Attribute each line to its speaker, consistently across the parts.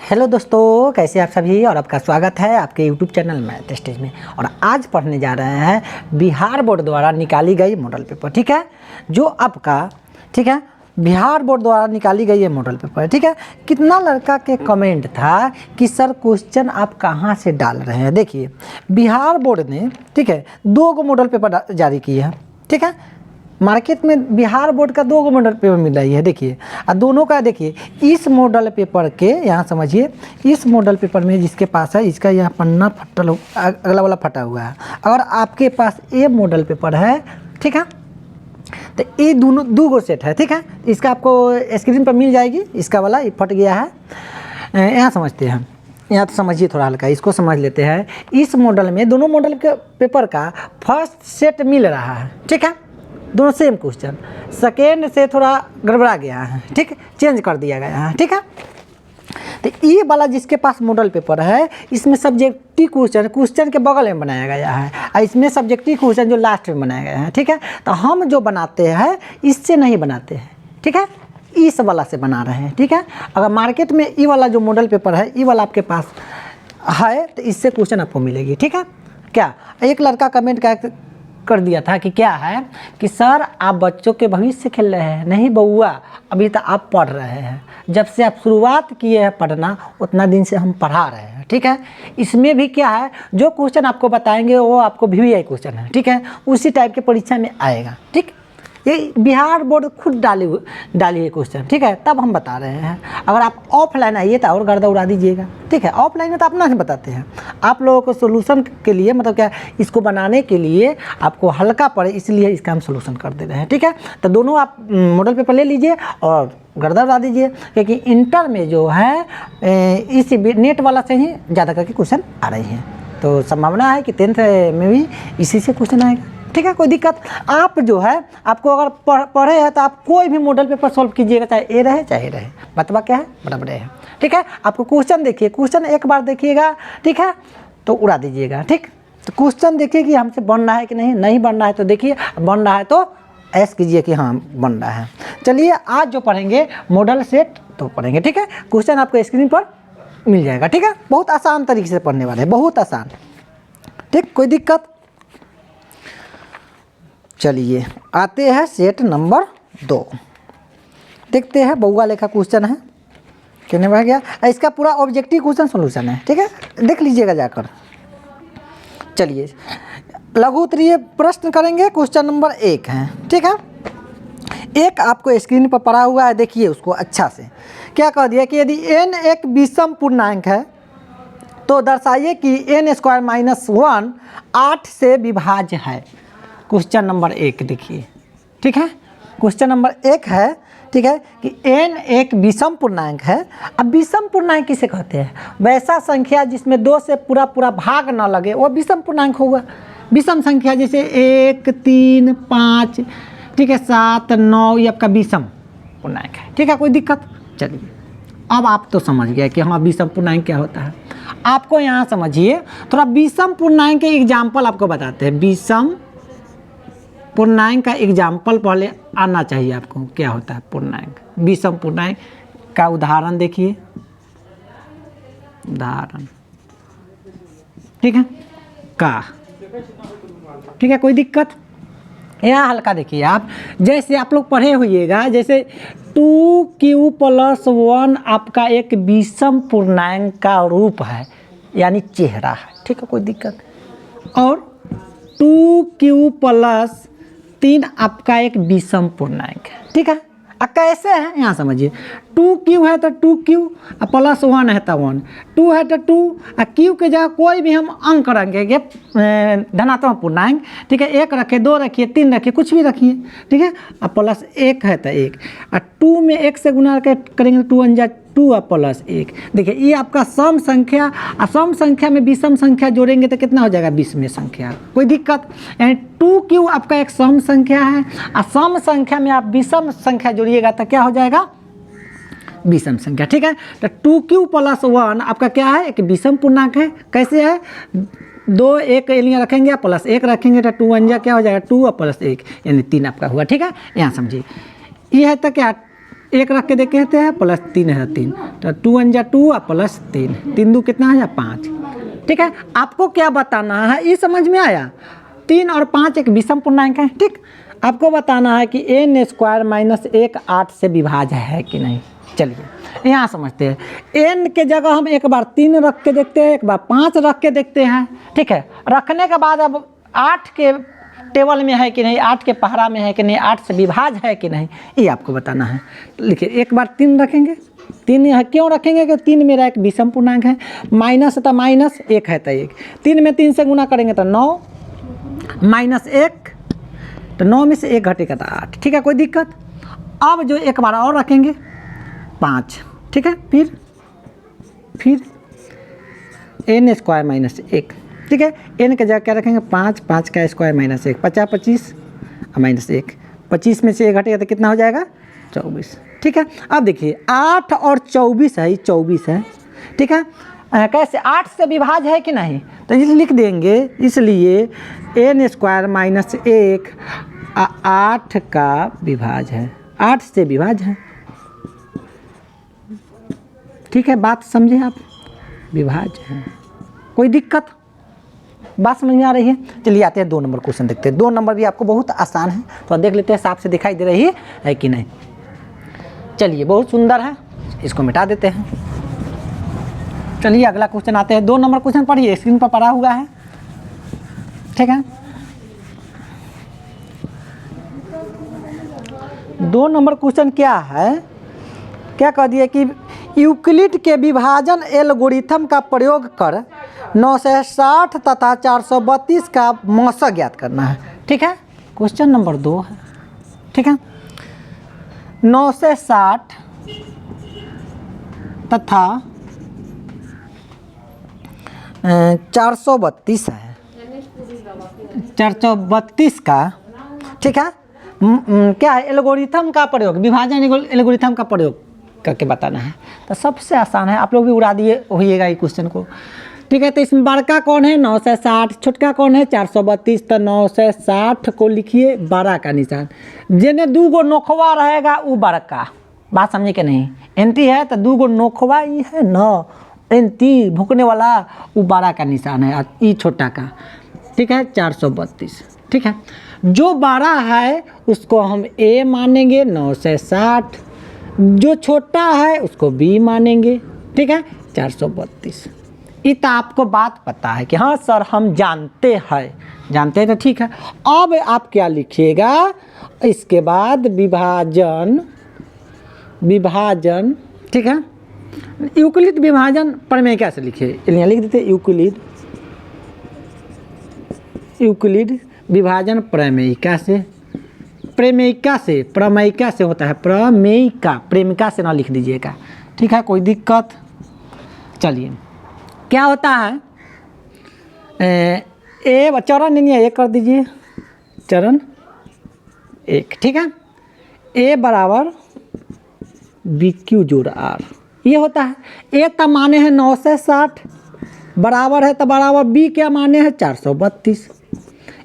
Speaker 1: Hello दोस्तों, कैसे आप सभी और आपका स्वागत है आपके यूट्यूब चैनल मैथ स्टेज में। और आज पढ़ने जा रहे हैं बिहार बोर्ड द्वारा निकाली गई मॉडल पेपर। ठीक है, जो आपका बिहार बोर्ड द्वारा निकाली गई है मॉडल पेपर। ठीक है, कितना लड़का के कमेंट था कि सर क्वेश्चन आप कहाँ से डाल रहे हैं। देखिए, बिहार बोर्ड ने दो गो मॉडल पेपर जारी किए हैं। ठीक है, मार्केट में बिहार बोर्ड का दो गो मॉडल पेपर मिल रही है। देखिए, और दोनों का देखिए, इस मॉडल पेपर के यहाँ समझिए, इस मॉडल पेपर में जिसके पास है इसका यहाँ पन्ना फटल अगला वाला फटा हुआ है। अगर आपके पास ये मॉडल पेपर है, ठीक है, तो ये दोनों दो गो सेट है। ठीक है, इसका आपको स्क्रीन पर मिल जाएगी। इसका वाला ये फट गया है। यहाँ समझते हैं, यहाँ तो समझिए थोड़ा हल्का, इसको समझ लेते हैं। इस मॉडल में दोनों मॉडल के पेपर का फर्स्ट सेट मिल रहा है। ठीक है, दोनों सेम क्वेश्चन। सेकेंड से थोड़ा गड़बड़ा गया है, ठीक है, चेंज कर दिया गया है। ठीक है, तो ये वाला जिसके पास मॉडल पेपर है, इसमें सब्जेक्टिव क्वेश्चन के बगल में बनाया गया है, और इसमें सब्जेक्टिव क्वेश्चन जो लास्ट में बनाया गया है। ठीक है, तो हम जो बनाते हैं इससे नहीं बनाते हैं। ठीक है, इस वाला से बना रहे हैं। ठीक है, अगर मार्केट में ये वाला जो मॉडल पेपर है, ये वाला आपके पास है, तो इससे क्वेश्चन आपको मिलेगी। ठीक है, क्या एक लड़का कमेंट कर दिया था कि क्या है कि सर आप बच्चों के भविष्य खेल रहे हैं। नहीं बउआ, अभी तक आप पढ़ रहे हैं। जब से आप शुरुआत किए हैं पढ़ना, उतना दिन से हम पढ़ा रहे हैं। ठीक है, इसमें भी क्या है, जो क्वेश्चन आपको बताएंगे वो आपको VVI क्वेश्चन है। ठीक है, उसी टाइप के परीक्षा में आएगा। ठीक, ये बिहार बोर्ड खुद डाली है क्वेश्चन। ठीक है, तब हम बता रहे हैं। अगर आप ऑफलाइन आइए तो और गर्दा उड़ा दीजिएगा। ठीक है, ऑफलाइन में तो अपना ही बताते हैं। आप लोगों को सोल्यूशन के लिए, मतलब क्या, इसको बनाने के लिए आपको हल्का पड़े, इसलिए इसका हम सोल्यूशन कर दे रहे हैं। ठीक है, तो दोनों आप मॉडल पेपर ले लीजिए और गर्दा उड़ा दीजिए, क्योंकि इंटर में जो है इस नेट वाला से ही ज़्यादा करके क्वेश्चन आ रही हैं। तो संभावना है कि 10th में भी इसी से क्वेश्चन आएगा। ठीक है, कोई दिक्कत आप जो है, आपको अगर पढ़े हैं तो आप कोई भी मॉडल पेपर सॉल्व कीजिएगा, चाहे ए रहे चाहे रहे, बतवा क्या है, बराबर है। ठीक है, आपको क्वेश्चन देखिए, क्वेश्चन एक बार देखिएगा, ठीक है, तो उड़ा दीजिएगा। ठीक, तो क्वेश्चन देखिए कि हमसे बन रहा है कि नहीं बन रहा है, तो देखिए बन रहा है तो ऐस कीजिए कि हाँ बन रहा है। चलिए, आज जो पढ़ेंगे मॉडल सेट तो पढ़ेंगे। ठीक है, क्वेश्चन आपको स्क्रीन पर मिल जाएगा। ठीक है, बहुत आसान तरीके से पढ़ने वाले हैं, बहुत आसान। ठीक, कोई दिक्कत। चलिए, आते हैं सेट नंबर 2। देखते हैं, बउआ लेखा क्वेश्चन है, कहने में गया। इसका पूरा ऑब्जेक्टिव क्वेश्चन सॉल्यूशन है। ठीक है, देख लीजिएगा जाकर। चलिए, लघु उत्तरीय प्रश्न करेंगे। क्वेश्चन नंबर 1 है। ठीक है, एक आपको स्क्रीन पर पड़ा हुआ है, देखिए उसको अच्छा से। क्या कह दिया कि यदि n एक विषम पूर्णांक है तो दर्शाइए कि n² - 1 8 से विभाज्य है। क्वेश्चन नंबर 1 देखिए। ठीक है, क्वेश्चन नंबर 1 है, ठीक है, कि n एक विषम पूर्णांक है। अब विषम पूर्णांक किसे कहते हैं? वैसा संख्या जिसमें 2 से पूरा भाग ना लगे, वो विषम पूर्णांक होगा। विषम संख्या जैसे 1, 3, 5, ठीक है, 7, 9, ये आपका विषम पूर्णांक है। ठीक है, कोई दिक्कत। चलिए, अब आप तो समझ गए कि हाँ विषम पूर्णांक क्या होता है। आपको यहाँ समझिए थोड़ा, विषम पूर्णांक के एग्जाम्पल आपको बताते हैं। विषम पूर्णांक का एग्जाम्पल पहले आना चाहिए आपको, क्या होता है पूर्णांक। विषम पूर्णांक का उदाहरण देखिए, उदाहरण, ठीक है, का, ठीक है, कोई दिक्कत। यहाँ हल्का देखिए आप, जैसे आप लोग पढ़े होइएगा, जैसे 2q + 1 आपका एक विषम पूर्णांक का रूप है, यानी चेहरा है। ठीक है, कोई दिक्कत। और 2q + 3 आपका एक विषम पूर्णांक है। ठीक है, कैसे है यहाँ समझिए। 2q है तो 2q, +1 है तो 1, 2 है तो 2, q के जगह कोई भी हम अंक रखेंगे धनात्मक पूर्णांक। ठीक है, 1 रखिए, 2 रखिए, 3 रखिए, कुछ भी रखिए। ठीक है, +1 है तो 1, और 2 में 1 से गुना करेंगे तो 2 × 2 +1। देखिए, ये आपका सम संख्या, और सम संख्या में विषम संख्या जोड़ेंगे तो कितना हो जाएगा, 20 में संख्या। कोई दिक्कत। यानी 2q आपका एक सम संख्या है, और सम संख्या में आप विषम संख्या जोड़िएगा तो क्या हो जाएगा, विषम संख्या। ठीक है, तो 2q + 1 आपका क्या है, एक विषम पूर्णांक है। कैसे है, 2 1 एलियाँ रखेंगे, +1 रखेंगे तो 2 × क्या हो जाएगा, 2 + 1 यानी 3 आपका हुआ। ठीक है, यहाँ समझिए। ये है तो क्या, एक रख के देखते हैं, प्लस 3 है 3, तो 2 × 2 और प्लस 3, 3 2 कितना है 5। ठीक है, आपको क्या बताना है, ये समझ में आया। 3 और 5 एक विषम पूर्णांक है। ठीक, आपको बताना है कि n² - 1 8 से विभाज्य है कि नहीं। चलिए यहाँ समझते हैं। n के जगह हम एक बार 3 रख के देखते हैं, एक बार 5 रख के देखते हैं। ठीक है, रखने के बाद अब 8 के टेबल में है कि नहीं, 8 के पहरा में है कि नहीं, 8 से विभाज्य है कि नहीं, ये आपको बताना है। लिखिए, एक बार 3 रखेंगे। 3 यहाँ क्यों रखेंगे कि 3 मेरा एक विषम पूर्णांक है, माइनस था माइनस, 1 है तो 1, 3 में 3 से गुना करेंगे तो 9 - 1, तो 9 में से 1 घटेगा तो 8। ठीक है, कोई दिक्कत। अब जो एक बार और रखेंगे 5। ठीक है, फिर n² - 1। ठीक है, n के जगह क्या रखेंगे 5, 5 का स्क्वायर - 1, 50 25 -1, 25 में से 1 घटेगा तो कितना हो जाएगा 24। ठीक है, अब देखिए 8 और 24 है, 24 है। ठीक है, कैसे 8 से विभाज्य है कि नहीं, तो इसे लिख देंगे। इसलिए n² - 1 8 का विभाज्य है, 8 से विभाज्य है। ठीक है, बात समझे आप, विभाज्य है। कोई दिक्कत, बात समझ में आ रही है। चलिए आते हैं 2 नंबर क्वेश्चन देखते हैं। 2 नंबर भी आपको बहुत आसान है, तो देख लेते हैं साफ से दिखाई दे रही है कि नहीं। चलिए, बहुत सुंदर है, इसको मिटा देते हैं। चलिए अगला क्वेश्चन आते हैं। 2 नंबर क्वेश्चन पढ़िए, स्क्रीन पर पढ़ा हुआ है। ठीक है, 2 नंबर क्वेश्चन क्या है, क्या कह दिया कि यूक्लिड के विभाजन एल्गोरिथम का प्रयोग कर 960 तथा 432 का मौसा ज्ञात करना है। ठीक है, क्वेश्चन नंबर 2 है। ठीक है, 960 तथा 432 है, 432 का। ठीक है, क्या है, एल्गोरिथम का प्रयोग, विभाजन एल्गोरिथम का प्रयोग करके बताना है। तो सबसे आसान है, आप लोग भी उड़ा दिए होइएगा ये क्वेश्चन को। ठीक है, तो इसमें बड़का कौन है 960, छोटका कौन है 432। तो 960 को लिखिए बड़ा का निशान, जिन्हें 2 गो नोखवा रहेगा वो बड़का। बात समझे कि नहीं, एंटी है तो 2 गो नोखवा ये है न, एंटी भुकने वाला वो बड़ा का निशान है, ये छोटा का। ठीक है, 432। ठीक है, जो बड़ा है उसको हम A मानेंगे 960, जो छोटा है उसको B मानेंगे। ठीक है, 432। इतना आपको बात पता है कि हाँ सर हम जानते हैं तो ठीक है। अब आप क्या लिखिएगा, इसके बाद विभाजन। ठीक है, यूक्लिड विभाजन प्रमेय कैसे लिखे, यहाँ लिख देते यूक्लिड विभाजन प्रमेयिका से। प्रमेयिका से होता है, प्रेमिका से ना लिख दीजिएगा। ठीक है, कोई दिक्कत। चलिए क्या होता है, चरण नहीं है, 1 कर दीजिए, चरण 1। ठीक है, A बराबर BQ जोड़ R, ये होता है। A तो माने हैं 960, बराबर है तो बराबर B क्या माने हैं 432।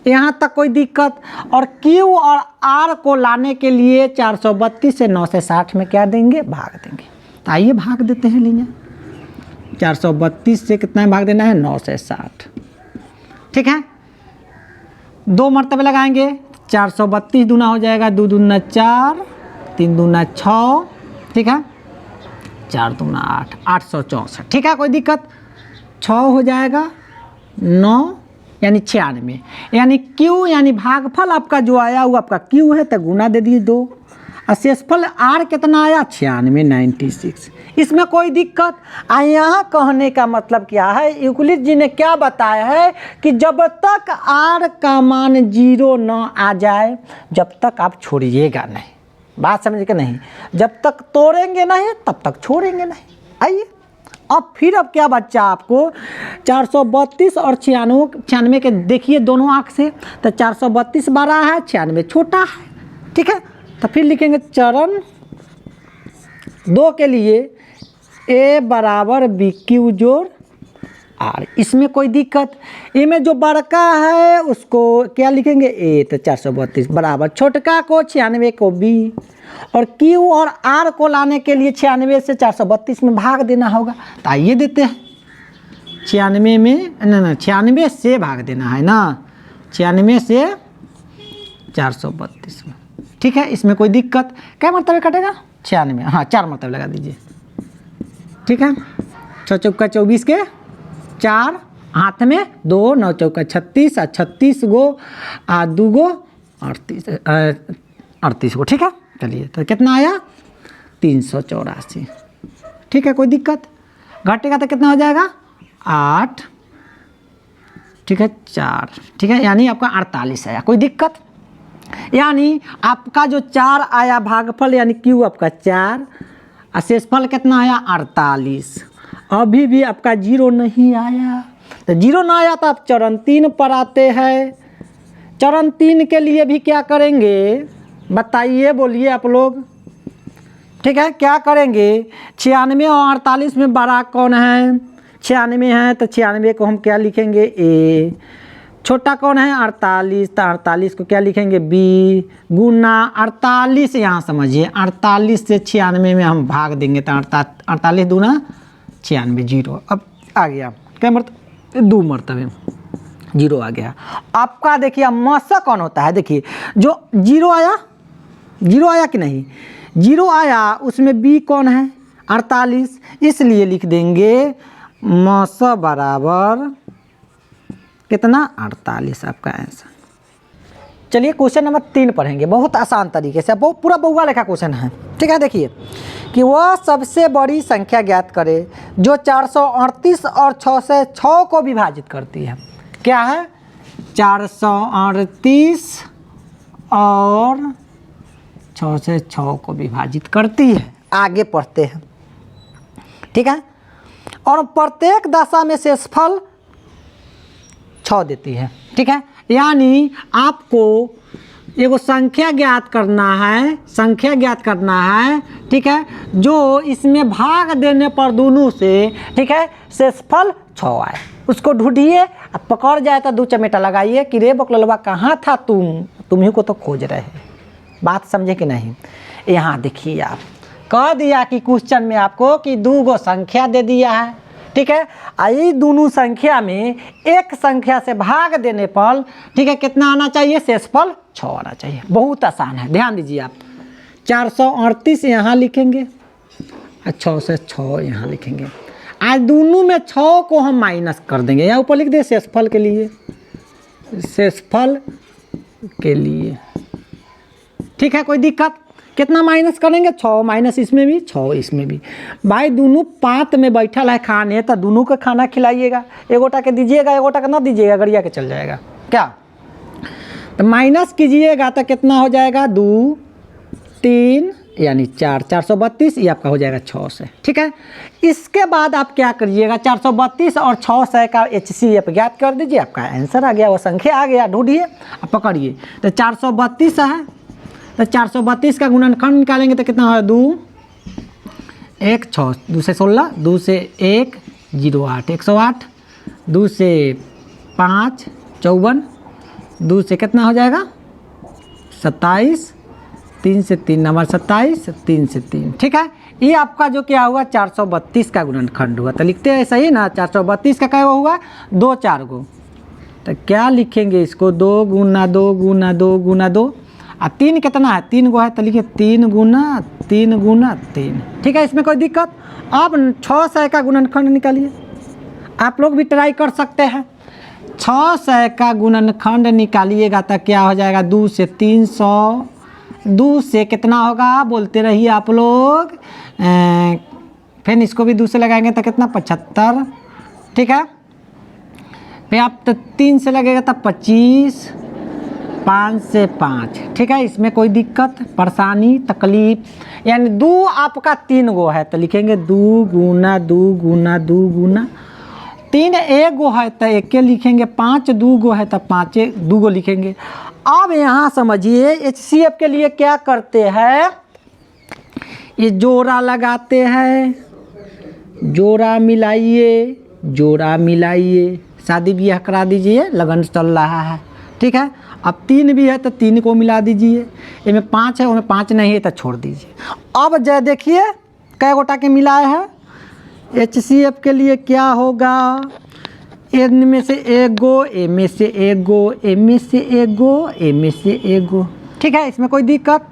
Speaker 1: यहाँ तक कोई दिक्कत। और Q और R को लाने के लिए 432 से 960 में क्या देंगे, भाग देंगे। तो आइए भाग देते हैं, लीजिए 432 से कितना भाग देना है 960। ठीक है, 2 मरतबे लगाएंगे, 432 दूना हो जाएगा, 2 दूना 4, 3 दूना 6। ठीक है, 4 दूना 8, 864। ठीक है, कोई दिक्कत। 6 हो जाएगा 9 यानी 96, यानी Q यानी भागफल आपका जो आया वो आपका Q है, तो गुना दे दिए 2। और शेषफल R कितना आया 96, 96। इसमें कोई दिक्कत। यहाँ कहने का मतलब क्या है, यूक्लिड जी ने क्या बताया है कि जब तक R का मान 0 न आ जाए जब तक आप छोड़िएगा नहीं। बात समझ के नहीं, जब तक तोड़ेंगे नहीं तब तक छोड़ेंगे नहीं। आइए अब क्या बच्चा आपको 432 और 96 के देखिए दोनों आँख से। तो 432 बड़ा है, 96 छोटा है। ठीक है, तो फिर लिखेंगे चरण 2 के लिए A बराबर BQ जोड़ आर। इसमें कोई दिक्कत, ए में जो बड़का है उसको क्या लिखेंगे ए, तो 432 बराबर छोटका को 96 को बी, और क्यू और आर को लाने के लिए 96 से 432 में भाग देना होगा। तो आइए देते हैं 96 में, ना 96 से भाग देना है ना, 96 से 432 में, ठीक है। इसमें कोई दिक्कत, क्या मरतबे कटेगा 96, हाँ 4 मरतबे लगा दीजिए, ठीक है। 6 चौका 24 के 4, हाथ में 2, 9 चौका 36, 36 गो 2 गो 38 गो, ठीक है। चलिए तो कितना आया 384, ठीक है। कोई दिक्कत, घटेगा तो कितना हो जाएगा 8, ठीक है 4, ठीक है, यानी आपका 48 आया। कोई दिक्कत, यानी आपका जो 4 आया भागफल, यानी क्यू आपका 4 और शेषफल कितना आया 48। अभी भी आपका 0 नहीं आया, तो 0 ना आया तो आप चरण 3 पर आते हैं। चरण 3 के लिए भी क्या करेंगे बताइए, बोलिए आप लोग, ठीक है। क्या करेंगे, 96 और 48 में बड़ा कौन है, 96 है, तो 96 को हम क्या लिखेंगे ए, छोटा कौन है 48, तो 48 को क्या लिखेंगे बी, गुना 48, यहाँ समझिए 48 से 96 में हम भाग देंगे, तो 48 दूना 96, 0। अब आ गया क्या मरतबे 2 मरतबे 0 आ गया आपका। देखिए मसा कौन होता है, देखिए जो 0 आया, 0 आया कि नहीं, 0 आया उसमें बी कौन है 48, इसलिए लिख देंगे मसा बराबर कितना 48 आपका आंसर। चलिए क्वेश्चन नंबर 3 पढ़ेंगे, बहुत आसान तरीके से, बहुत पूरा बउआ लेखा क्वेश्चन है, ठीक है। देखिए कि वह सबसे बड़ी संख्या ज्ञात करे जो 438 और 6 से 6 को विभाजित करती है। क्या है 438 और 6 से 6 को विभाजित करती है। आगे पढ़ते हैं, ठीक है। और प्रत्येक दशा में शेषफल 6 देती है, ठीक है। यानी आपको एगो संख्या ज्ञात करना है, संख्या ज्ञात करना है, ठीक है, जो इसमें भाग देने पर दोनों से, ठीक है, शेषफल 6 आए, उसको ढूंढिए। अब पकड़ जाए तो 2 चमेटा लगाइए कि रे बकलवा कहाँ था तुम ही को तो खोज रहे। बात समझे कि नहीं। यहाँ देखिए आप कह दिया कि क्वेश्चन में आपको कि 2 गो संख्या दे दिया है, ठीक है। आई दोनों संख्या में एक संख्या से भाग देने पर, ठीक है, कितना आना चाहिए शेषफल 6 आना चाहिए। बहुत आसान है, ध्यान दीजिए आप। 438 यहाँ लिखेंगे और 6 से 6 यहाँ लिखेंगे। आज दोनों में 6 को हम माइनस कर देंगे, यहाँ ऊपर लिख दे शेषफल के लिए, शेषफल के लिए, ठीक है। कोई दिक्कत, कितना माइनस करेंगे 6 माइनस इसमें भी 6 इसमें भी। भाई दोनों पात में बैठल है खाने, तो दोनों को खाना खिलाइएगा, एगोटा के दीजिएगा एगोटा के ना दीजिएगा, गड़िया के चल जाएगा क्या। तो माइनस कीजिएगा तो कितना हो जाएगा 2 3 यानी 4, 432, ये आपका हो जाएगा 6 से, ठीक है। इसके बाद आप क्या करिएगा 432 और 6 से का HCF ज्ञात कर दीजिए, आपका आंसर आ गया, वो संख्या आ गया, ढूंढिए आप पकड़िए। तो 432 है, तो 432 का गुणनखंड निकालेंगे तो कितना होगा 2 1 6, 2 से 16, 2 से 1 0 8 108, 2 से 5 54, 2 से कितना हो जाएगा 27, 3 से 3 नंबर 27, 3 से 3, ठीक है। ये आपका जो क्या हुआ 432 का गुणनखंड हुआ। तो लिखते हैं सही ना, 432 का क्या हुआ 2 4 गो, तो क्या लिखेंगे इसको 2 गुना 2 गुना 2 गुना 2, और 3 कितना है 3 गो है, तो लिखिए 3 गुना 3, ठीक है। इसमें कोई दिक्कत। अब 6 से का गुणनखंड निकालिए, आप लोग भी ट्राई कर सकते हैं। 6 से का गुणनखंड निकालिएगा तो क्या हो जाएगा 2 से 300, 2 से कितना होगा बोलते रहिए आप लोग, फिर इसको भी 2 से लगाएंगे तो कितना 75, ठीक है। फिर आप तो 3 से लगेगा तो 25, 5 से 5, ठीक है। इसमें कोई दिक्कत परेशानी तकलीफ, यानी 2 आपका 3 गो है तो लिखेंगे 2 गुना 2 गुना 2 गुना 3, 1 गो है तो 1 के लिखेंगे, 5 2 गो है तो 5 2 गो लिखेंगे। अब यहाँ समझिए HCF के लिए क्या करते हैं, ये जोड़ा लगाते हैं, जोड़ा मिलाइए, जोड़ा मिलाइए, शादी ब्याह करा दीजिए, लगन चल रहा है, ठीक है। अब 3 भी है तो 3 को मिला दीजिए, इनमें 5 है उनमें 5 नहीं है तो छोड़ दीजिए। अब जय देखिए कै गोटा के मिलाए हैं। HCF के लिए क्या होगा, N में से एक गो, A में से एक गो, A में से एक गो, A में से एक गो, ठीक है। इसमें कोई दिक्कत,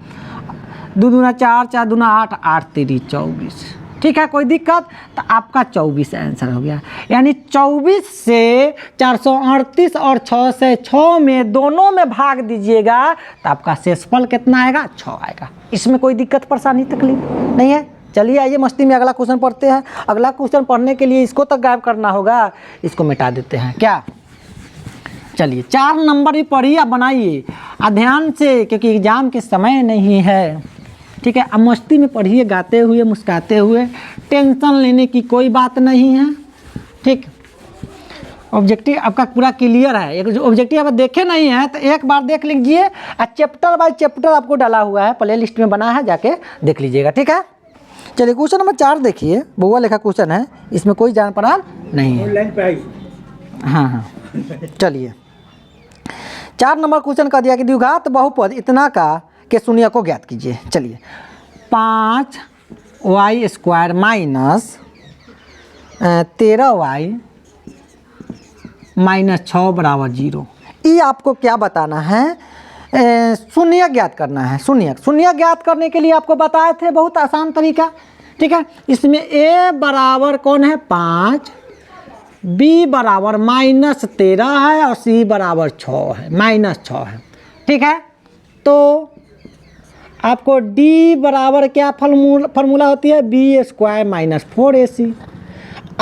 Speaker 1: 2 दूना 4, 4 दूना 8, 8 3 24, ठीक है, कोई दिक्कत। तो आपका 24 आंसर हो गया। यानी 24 से 438 और 6 से 6 में दोनों में भाग दीजिएगा तो आपका शेषफल कितना आएगा, 6 आएगा। इसमें कोई दिक्कत परेशानी तकलीफ नहीं है। चलिए आइए मस्ती में अगला क्वेश्चन पढ़ते हैं। अगला क्वेश्चन पढ़ने के लिए इसको तो गायब करना होगा, इसको मिटा देते हैं क्या। चलिए 4 नंबर भी पढ़िए, आप बनाइए ध्यान से, क्योंकि एग्जाम के समय नहीं है, ठीक है। अब मस्ती में पढ़िए, गाते हुए मुस्कुराते हुए, टेंशन लेने की कोई बात नहीं है, ठीक। ऑब्जेक्टिव आपका पूरा क्लियर है। एक जो ऑब्जेक्टिव आप देखे नहीं है तो एक बार देख लीजिए, चैप्टर बाय चैप्टर आपको डाला हुआ है, प्ले लिस्ट में बना है, जाके देख लीजिएगा, ठीक है। चलिए क्वेश्चन नंबर 4 देखिए, बहुआ लेखा क्वेश्चन है, इसमें कोई जान पहचान नहीं है।
Speaker 2: ऑनलाइन पे आई।
Speaker 1: हाँ, चलिए 4 नंबर क्वेश्चन का दिया कि द्विघात बहुपद इतना का के शून्य को ज्ञात कीजिए। चलिए 5y² माइनस 13y माइनस 6 बराबर 0। ये आपको क्या बताना है, शून्य ज्ञात करना है। शून्य ज्ञात करने के लिए आपको बताए थे, बहुत आसान तरीका, ठीक है। इसमें a बराबर कौन है 5, b बराबर -13 है और c बराबर 6 है, -6 है, ठीक है। तो आपको d बराबर क्या फार्मूला होती है, b² - 4ac।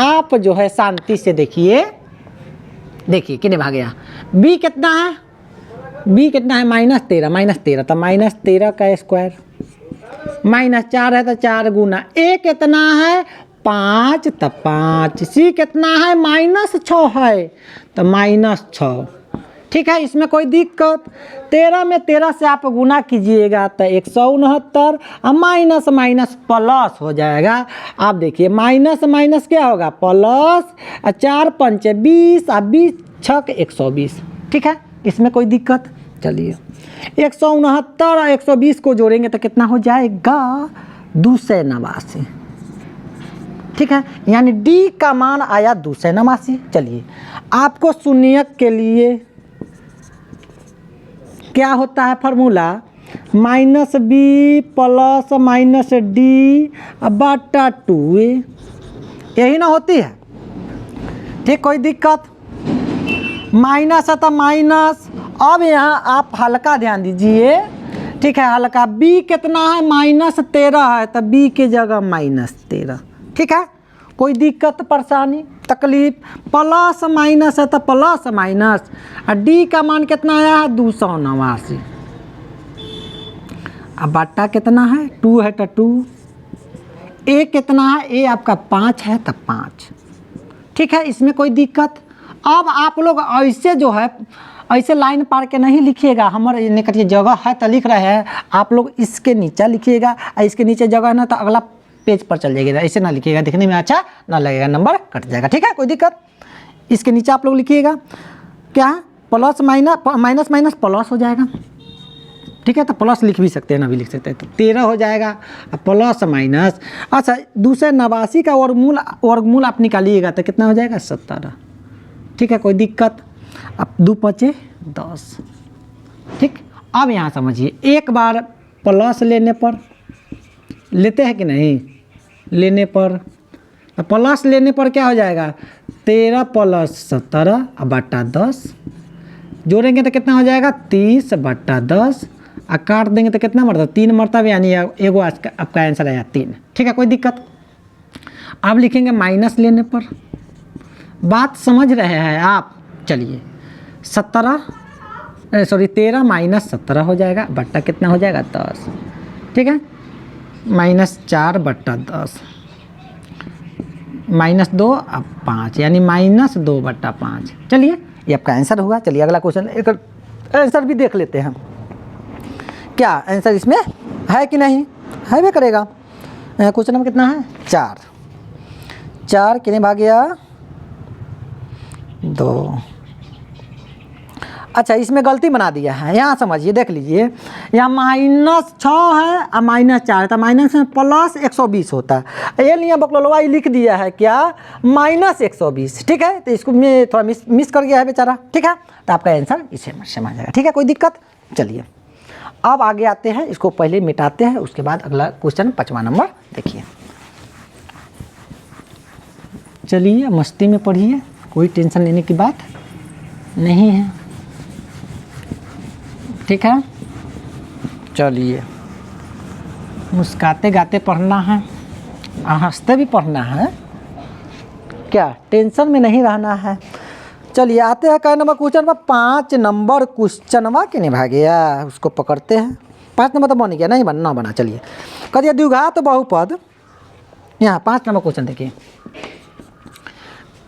Speaker 1: आप जो है शांति से देखिए कितने भाग गया, b कितना है, b कितना है -13 तो -13 का स्क्वायर, -4 है तो 4 गुना, a कितना है 5 तो 5, c कितना है -6 है तो -6, ठीक है। इसमें कोई दिक्कत, 13 में 13 से आप गुना कीजिएगा तो 169 और माइनस माइनस प्लस हो जाएगा। आप देखिए माइनस माइनस क्या होगा प्लस, 4 5 20 और 20 6 120, ठीक है। इसमें कोई दिक्कत। चलिए 169 और 120 को जोड़ेंगे तो कितना हो जाएगा 289, ठीक है। यानी D का मान आया 289। चलिए आपको शून्य के लिए क्या होता है फार्मूला, -b प्लस -d बटा 2a, यही ना होती है, ठीक। कोई दिक्कत, माइनस है तो माइनस। अब यहाँ आप हल्का ध्यान दीजिए, ठीक है। हल्का b कितना है -13 है तो b के जगह -13, ठीक है। कोई दिक्कत परेशानी तकलीफ, प्लस माइनस है तो प्लस माइनस, और डी का मान कितना आया है 289। अब बट्टा कितना है 2 है तो 2, ए कितना है, ए आपका 5 है तो 5, ठीक है। इसमें कोई दिक्कत। अब आप लोग ऐसे जो है ऐसे लाइन पार के नहीं लिखिएगा, हमारे निकट ये जगह है तो लिख रहे हैं, आप लोग इसके नीचे लिखिएगा, और इसके नीचे जगह है ना तो अगला पेज पर चल जाएगा, ऐसे ना लिखिएगा, दिखने में अच्छा ना लगेगा, नंबर कट जाएगा, ठीक है। कोई दिक्कत। इसके नीचे आप लोग लिखिएगा क्या है, प्लस माइनस माइनस प्लस हो जाएगा, ठीक है। तो प्लस लिख भी सकते हैं ना भी लिख सकते हैं, तो 13 हो जाएगा प्लस माइनस। अच्छा 289 का वर्गमूल आप निकालिएगा तो कितना हो जाएगा 17, ठीक है। कोई दिक्कत। अब 2 5 10, ठीक। अब यहाँ समझिए, एक बार प्लस लेने पर, लेते हैं कि नहीं, लेने पर प्लस लेने पर क्या हो जाएगा 13 + 17 बटा 10, जोड़ेंगे तो कितना हो जाएगा 30 बटा 10, और काट देंगे तो कितना मरतब 3 मरतब, यानी एगो आपका आंसर आया 3, ठीक है। कोई दिक्कत। अब लिखेंगे माइनस लेने पर, बात समझ रहे हैं आप। चलिए 13 - 17 हो जाएगा, बट्टा कितना हो जाएगा 10, ठीक है। -4 बटा 10, -2 अब 5, यानी -2 बटा 5। चलिए ये आपका आंसर हुआ। चलिए अगला क्वेश्चन, एक आंसर भी देख लेते हैं, क्या आंसर इसमें है कि नहीं, है भी करेगा। क्वेश्चन नंबर कितना है 4 कितने भाग गया 2। अच्छा, इसमें गलती बना दिया है, यहाँ समझिए, देख लीजिए, यहाँ -6 है और -4 है, तो माइनस में प्लस 120 होता है। ये लिए बकलोलवा लिख दिया है क्या, -120। ठीक है, तो इसको मैं थोड़ा मिस कर गया है बेचारा। ठीक है, तो आपका आंसर इसे समझ जाएगा। ठीक है, कोई दिक्कत। चलिए अब आगे आते हैं, इसको पहले मिटाते हैं, उसके बाद अगला क्वेश्चन 5वां नंबर देखिए। चलिए मस्ती में पढ़िए, कोई टेंशन लेने की बात नहीं है। ठीक है, चलिए मुस्काते गाते पढ़ना है और हंसते भी पढ़ना है, क्या टेंशन में नहीं रहना है। चलिए आते हैं क नंबर क्वेश्चन पर। 5 नंबर क्वेश्चनवा के नहीं भाग गया, उसको पकड़ते हैं। 5 नंबर तो बन गया, नहीं बनना बना। चलिए कह दिया द्विघात बहुपद, यहाँ 5 नंबर क्वेश्चन देखिए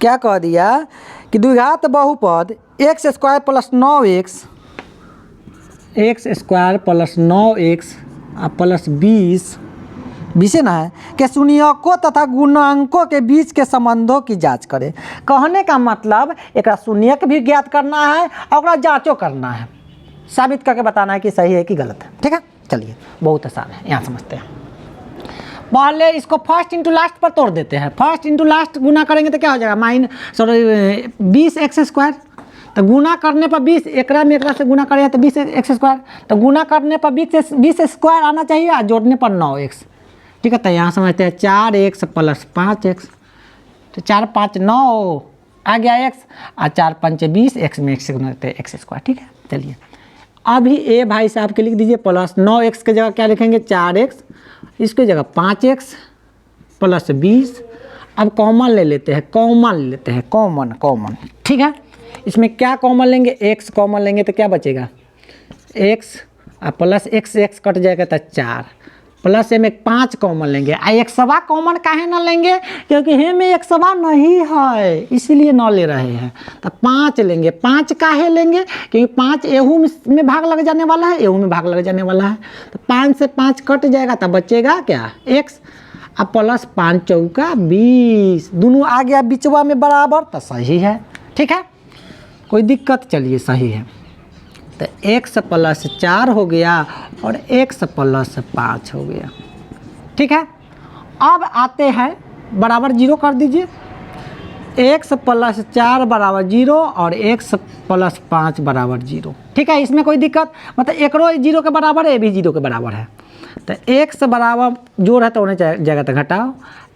Speaker 1: क्या कह दिया कि द्विघात बहुपद x² + 9x, x² + 9x + 20 है ना है कि शून्यकों तथा गुणांकों के बीच के संबंधों की जांच करें। कहने का मतलब एक शून्यक भी ज्ञात करना है और जांचो करना है, साबित करके बताना है कि सही है कि गलत है। ठीक है, चलिए बहुत आसान है, यहाँ समझते हैं। पहले इसको फर्स्ट इंटू लास्ट पर तोड़ देते हैं। फर्स्ट इंटू लास्ट गुना करेंगे तो क्या हो जाएगा, 20x²। तो गुना करने पर 20, एकरा में एकरा से गुना करेगा तो 20x²। तो गुना करने पर 20² आना चाहिए और जोड़ने पर 9x। ठीक है, तो यहाँ समझते हैं 4x + 5x, तो 4 5 9 आ गया x, और 4 5 20, x में x से गुना करते हैं x²। ठीक है, चलिए अभी ए भाई साहब के लिख दीजिए प्लस 9x के जगह क्या लिखेंगे 4x, इसकी जगह 5x + 20। अब कॉमन ले लेते हैं, कॉमन। ठीक है, इसमें क्या कॉमन लेंगे, x कॉमन लेंगे तो क्या बचेगा x, और प्लस x कट जाएगा तो 4, प्लस में 5 कॉमन लेंगे। आ एक्सवा कॉमन काहे ना लेंगे, क्योंकि हे में एक्सवा नहीं है, इसीलिए न ले रहे हैं। तो 5 लेंगे। 5 काहे लेंगे, क्योंकि 5 एहू में भाग लग जाने वाला है, एहू में भाग लग जाने वाला है। तो 5 से 5 कट जाएगा, तब बचेगा क्या x, और प्लस 5 चौका 20, दोनों आ गया बिचवा में बराबर, तो सही है। ठीक है, कोई दिक्कत, चलिए सही है। तो x + 4 हो गया और x + 5 हो गया। ठीक है, अब आते हैं बराबर 0 कर दीजिए। x + 4 = 0 और x + 5 = 0। ठीक है, इसमें कोई दिक्कत, मतलब एकरो 0 के बराबर है, ये भी 0 के बराबर है। तो x बराबर जोड़ है तो उन्हें जगह तक घटाओ,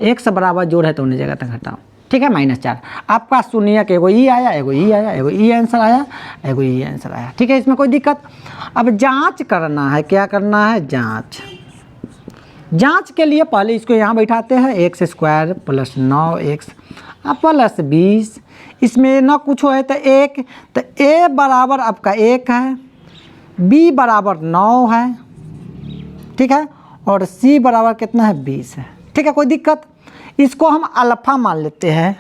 Speaker 1: x बराबर जोड़ है तो उन्हें जगह तक घटाओ। ठीक है, -4 आपका शून्य के एगो ई आया, एगो ई आया, एगो ई आंसर आया, एगो ई आंसर आया। ठीक है, इसमें कोई दिक्कत। अब जांच करना है, क्या करना है, जांच के लिए पहले इसको यहाँ बैठाते हैं, x² + 9x + 20। इसमें ना कुछ है तो 1, तो a बराबर आपका 1 है, b बराबर 9 है। ठीक है, और c बराबर कितना है 20 है। ठीक है, कोई दिक्कत। इसको हम अल्फ़ा मान लेते हैं,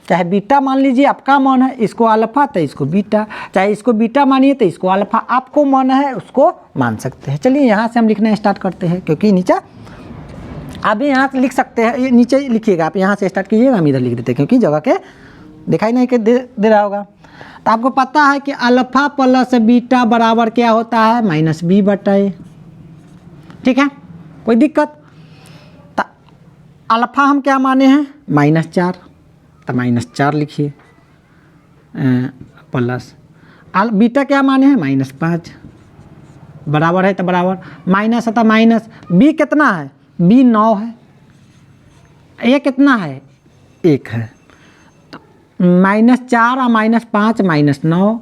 Speaker 1: चाहे बीटा मान लीजिए, आपका मन है इसको अल्फ़ा तो इसको बीटा, चाहे इसको बीटा मानिए तो इसको अल्फ़ा, आपको मन है उसको मान सकते हैं। चलिए यहाँ से हम लिखना स्टार्ट करते हैं, क्योंकि नीचे आप भी यहाँ से लिख सकते हैं, ये नीचे लिखिएगा, आप यहाँ से स्टार्ट कीजिएगा, हम इधर लिख देते हैं क्योंकि जगह के दिखाई नहीं दे रहा होगा। तो आपको पता है कि अल्फ़ा + बीटा बराबर क्या होता है, -b/a। ठीक है, कोई दिक्कत। तो अल्फ़ा हम क्या माने हैं, -4, तो -4 लिखिए, प्लस बीटा क्या माने हैं, -5, बराबर है तो बराबर, माइनस है तो माइनस। b कितना है, b 9 है, ये कितना है 1 है। तो -4 और -5 -9,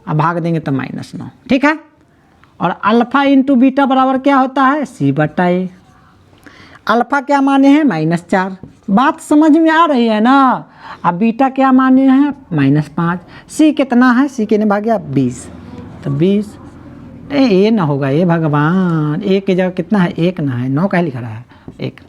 Speaker 1: अब भाग देंगे तो -9। ठीक है, और अल्फ़ा इंटू बीटा बराबर क्या होता है, c/a। अल्फ़ा क्या माने हैं, -4, बात समझ में आ रही है ना। अब बीटा क्या माने हैं, -5। c कितना है, c के ने भाग्या 20, तो 20। ये ना होगा, ये भगवान, 1 की जगह कितना है, 1 ना है, 9 का लिखा रहा है 1।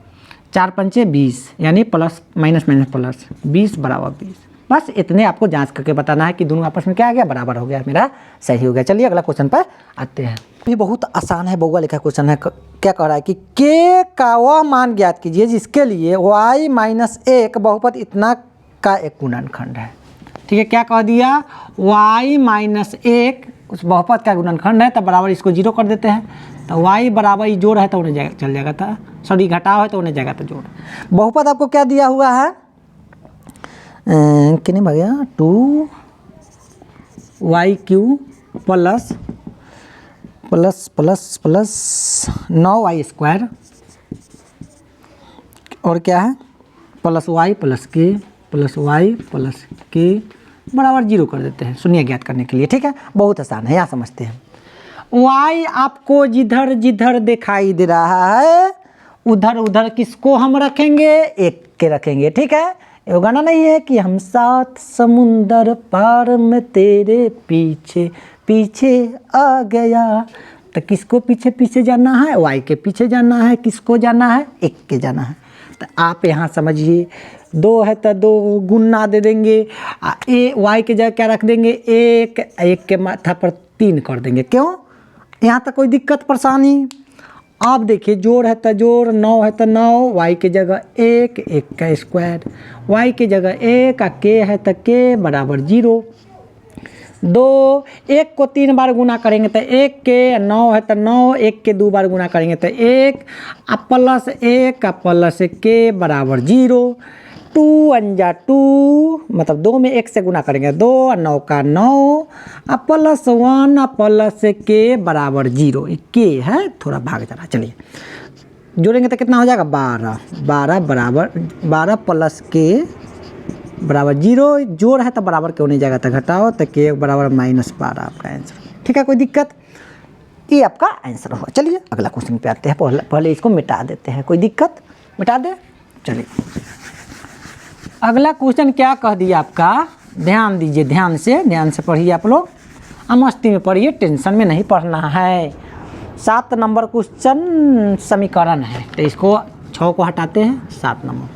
Speaker 1: 4 5 20, यानी प्लस माइनस प्लस 20 बराबर 20। बस इतने आपको जांच करके बताना है कि दोनों आपस में क्या आ गया, बराबर हो गया, मेरा सही हो गया। चलिए अगला क्वेश्चन पर आते हैं। ये बहुत आसान है, बउआ लिखा क्वेश्चन है। क्या कह रहा है कि k का वह मान ज्ञात कीजिए जिसके लिए y - 1 बहुपद इतना का एक गुणनखंड है। ठीक है, क्या कह दिया, y माइनस 1 उस बहुपद का गुणनखंड है, तब बराबर इसको 0 कर देते हैं, तो y बराबर जोड़ है तो उन्हें जाएगा, चल जाएगा था, सॉरी घटाव है तो उन्हें जाएगा तो जोड़। बहुपद आपको क्या दिया हुआ है, कितने भाग गया 2y³ plus plus plus plus 9y² और क्या है प्लस y प्लस k बराबर 0 कर देते हैं शून्य ज्ञात करने के लिए। ठीक है, बहुत आसान है, यहाँ समझते हैं। y आपको जिधर जिधर दिखाई दे रहा है उधर उधर किसको हम रखेंगे, 1 के रखेंगे। ठीक है, ये गाना नहीं है कि हम 7 समुंदर पार में तेरे पीछे पीछे आ गया, तो किसको पीछे पीछे जाना है, y के पीछे जाना है, किसको जाना है, 1 के जाना है। तो आप यहाँ समझिए 2 है तो 2 गुना दे देंगे, y के जगह क्या रख देंगे, 1 के माथा पर 3 कर देंगे। क्यों, यहाँ तक कोई दिक्कत परेशानी। आप देखिए जोड़ है तो जोड़, 9 है तो 9, y के जगह 1 का स्क्वायर, y के जगह 1 k है तो k बराबर 0। 2 1 को 3 बार गुना करेंगे तो 1 के, 9 है तो 9, 1 के 2 बार गुना करेंगे तो 1, अब प्लस 1 का प्लस k बराबर 0। 2 × 2 मतलब 2 में 1 से गुना करेंगे 2, 9 का 9, अब प्लस 1 प्लस k बराबर 0। k है थोड़ा भाग जा रहा है, चलिए जोड़ेंगे तो कितना हो जाएगा 12 बराबर 12 प्लस k बराबर 0, जोड़ है तो बराबर क्यों नहीं जाएगा, तो घटाओ तो k बराबर -12 आपका आंसर। ठीक है, कोई दिक्कत, ये आपका आंसर होगा। चलिए अगला क्वेश्चन पे आते हैं, पहले इसको मिटा देते हैं, कोई दिक्कत, मिटा दे। चलिए अगला क्वेश्चन क्या कह दिया आपका, ध्यान दीजिए, ध्यान से पढ़िए आप लोग, मस्ती में पढ़िए, टेंशन में नहीं पढ़ना है। 7 नंबर क्वेश्चन समीकरण है, तो इसको 6 को हटाते हैं, 7 नंबर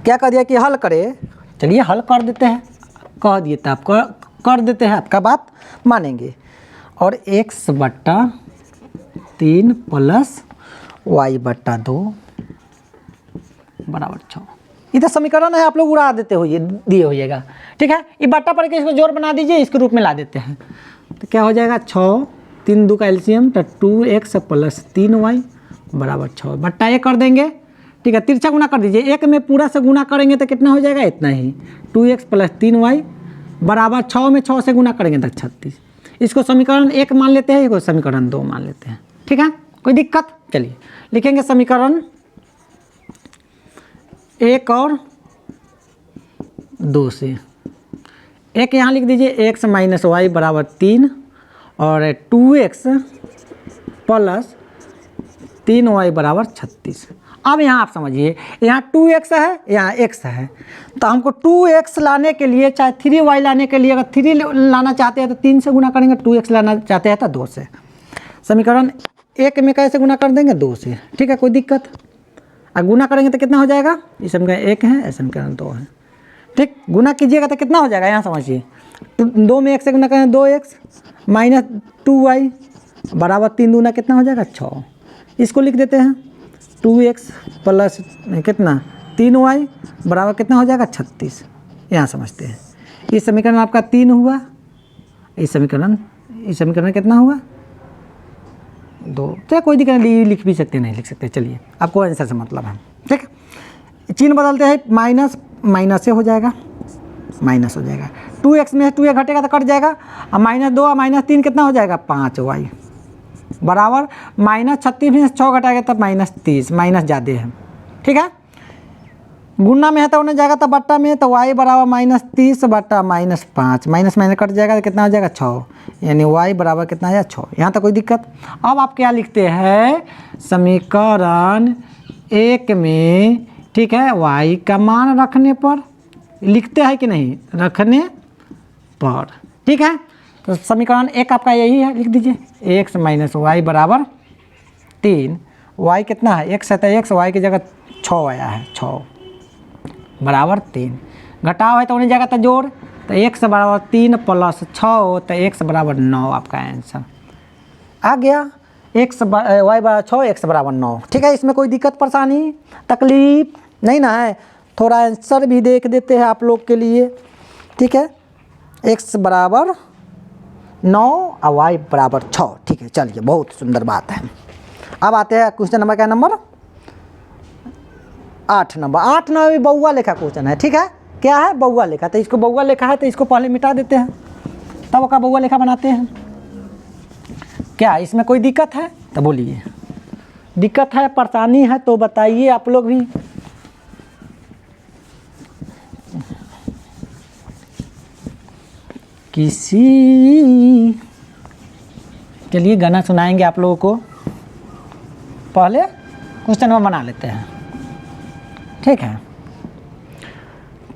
Speaker 1: क्या कह दिया कि हल करे। चलिए हल कर देते हैं, कह दिए तो आप कर देते हैं, आपका बात मानेंगे। और x/3 प्लस y/2 बराबर 6, ये तो समीकरण है, आप लोग उड़ा देते हो, ये दिए होइएगा। ठीक है, ये बट्टा पढ़ के इसको जोड़ बना दीजिए, इसके रूप में ला देते हैं, तो क्या हो जाएगा 6, 3 2 का एलसीएम तो 2x प्लस 3y बराबर 6 बट्टा 1 कर देंगे। ठीक है, तिरछा गुना कर दीजिए, 1 में पूरा से गुना करेंगे तो कितना हो जाएगा, इतना ही, 2x प्लस 3y बराबर 6 में 6 से गुना करेंगे तो 36। इसको समीकरण 1 मान लेते हैं, इसको समीकरण 2 मान लेते हैं। ठीक है, कोई दिक्कत, चलिए लिखेंगे समीकरण 1 और 2 से। 1 यहाँ लिख दीजिए, x माइनस y बराबर 3 और 2x प्लस 3y बराबर 36। अब यहाँ आप समझिए, यहाँ 2x है, यहाँ x है, तो हमको 2x लाने के लिए, चाहे 3y लाने के लिए, अगर 3 लाना चाहते हैं तो 3 से गुना करेंगे, 2x लाना चाहते हैं तो 2 से। समीकरण 1 में कैसे गुना कर देंगे, 2 से। ठीक है, कोई दिक्कत, अब गुना करेंगे तो कितना हो जाएगा, इस समीकरण 1 है, इस समीकरण 2 है। ठीक, गुना कीजिएगा तो कितना हो जाएगा, यहाँ समझिए, 2 में 1 से गुना करेंगे 2x माइनस 2y बराबर 3 दूना कितना हो जाएगा 6। इसको लिख देते हैं 2x प्लस कितना 3y बराबर कितना हो जाएगा 36। यहाँ समझते हैं, इस समीकरण आपका 3 हुआ, इस समीकरण कितना हुआ 2। तो कोई दिक्कत नहीं, लिख भी सकते नहीं लिख सकते, चलिए आपको आंसर से मतलब है। ठीक, चिन्ह बदलते हैं, माइनस से हो जाएगा, माइनस हो जाएगा, 2x में 2 घटेगा तो कट जाएगा, अब -2 और -3 कितना हो जाएगा 5y बराबर -36 में 6 घटाएगा तब -30, माइनस ज़्यादा है। ठीक है, गुना में है तो उन्हें जाएगा तो बट्टा में, तो y बराबर -30 बट्टा -5, माइनस कट जाएगा तो कितना हो जाएगा 6, यानी y बराबर कितना है 6। यहाँ तक कोई दिक्कत। अब आप क्या लिखते हैं, समीकरण 1 में, ठीक है, y का मान रखने पर, लिखते हैं कि नहीं, रखने पर। ठीक है, तो समीकरण 1 आपका यही है, लिख दीजिए, x माइनस y बराबर 3, y कितना है, x है तो x, y की जगह 6 आया है, 6 बराबर 3, घटाव है तो उन्हें जगह तो जोड़, तो x बराबर 3 प्लस 6 तो x बराबर 9 आपका आंसर आ गया। y बराबर 6, x बराबर 9। ठीक है, इसमें कोई दिक्कत परेशानी तकलीफ नहीं ना है, थोड़ा आंसर भी देख देते हैं आप लोग के लिए, ठीक है, x बराबर 9 और y बराबर 6। ठीक है, चलिए बहुत सुंदर बात है। अब आते हैं क्वेश्चन नंबर, क्या नंबर 8 नंबर। 8 नंबर भी बउआ लेखा क्वेश्चन है। ठीक है, क्या है, बउआ लेखा। तो इसको बउआ लेखा है तो इसको पहले मिटा देते हैं, तब का बउआ लेखा बनाते हैं। क्या इसमें कोई दिक्कत है तो बोलिए, दिक्कत है, परेशानी है तो बताइए आप लोग भी। चलिए गाना सुनाएंगे आप लोगों को, पहले क्वेश्चन में बना लेते हैं। ठीक है,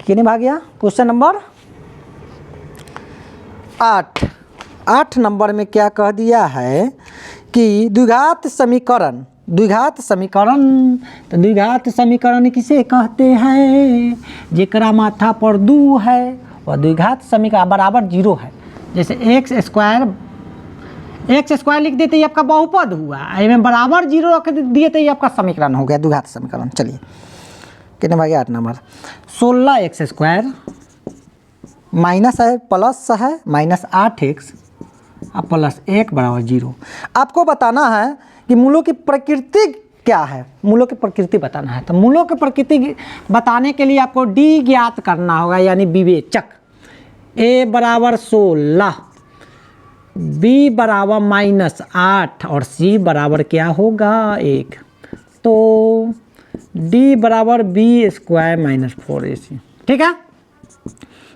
Speaker 1: कितने भाग गया क्वेश्चन नंबर 8। 8 नंबर में क्या कह दिया है कि द्विघात समीकरण, द्विघात समीकरण, तो द्विघात समीकरण किसे कहते हैं, जेकरा माथा पर 2 है वह द्विघात समीकरण बराबर 0 है। जैसे एक्स स्क्वायर लिख देते ही आपका बहुपद हुआ, में बराबर 0 रख दिए तो ये आपका समीकरण हो गया, द्विघात समीकरण। चलिए कितने भागे 8 नंबर, 16x² माइनस है प्लस है माइनस 8x अब प्लस 1 बराबर 0। आपको बताना है कि मूलों की प्रकृति क्या है, मूलों की प्रकृति बताना है। तो मूलों की प्रकृति बताने के लिए आपको डी ज्ञात करना होगा, यानी विवेचक। a बराबर 16, b बराबर -8 और c बराबर क्या होगा 1। तो d बराबर b² - 4ac। ठीक है,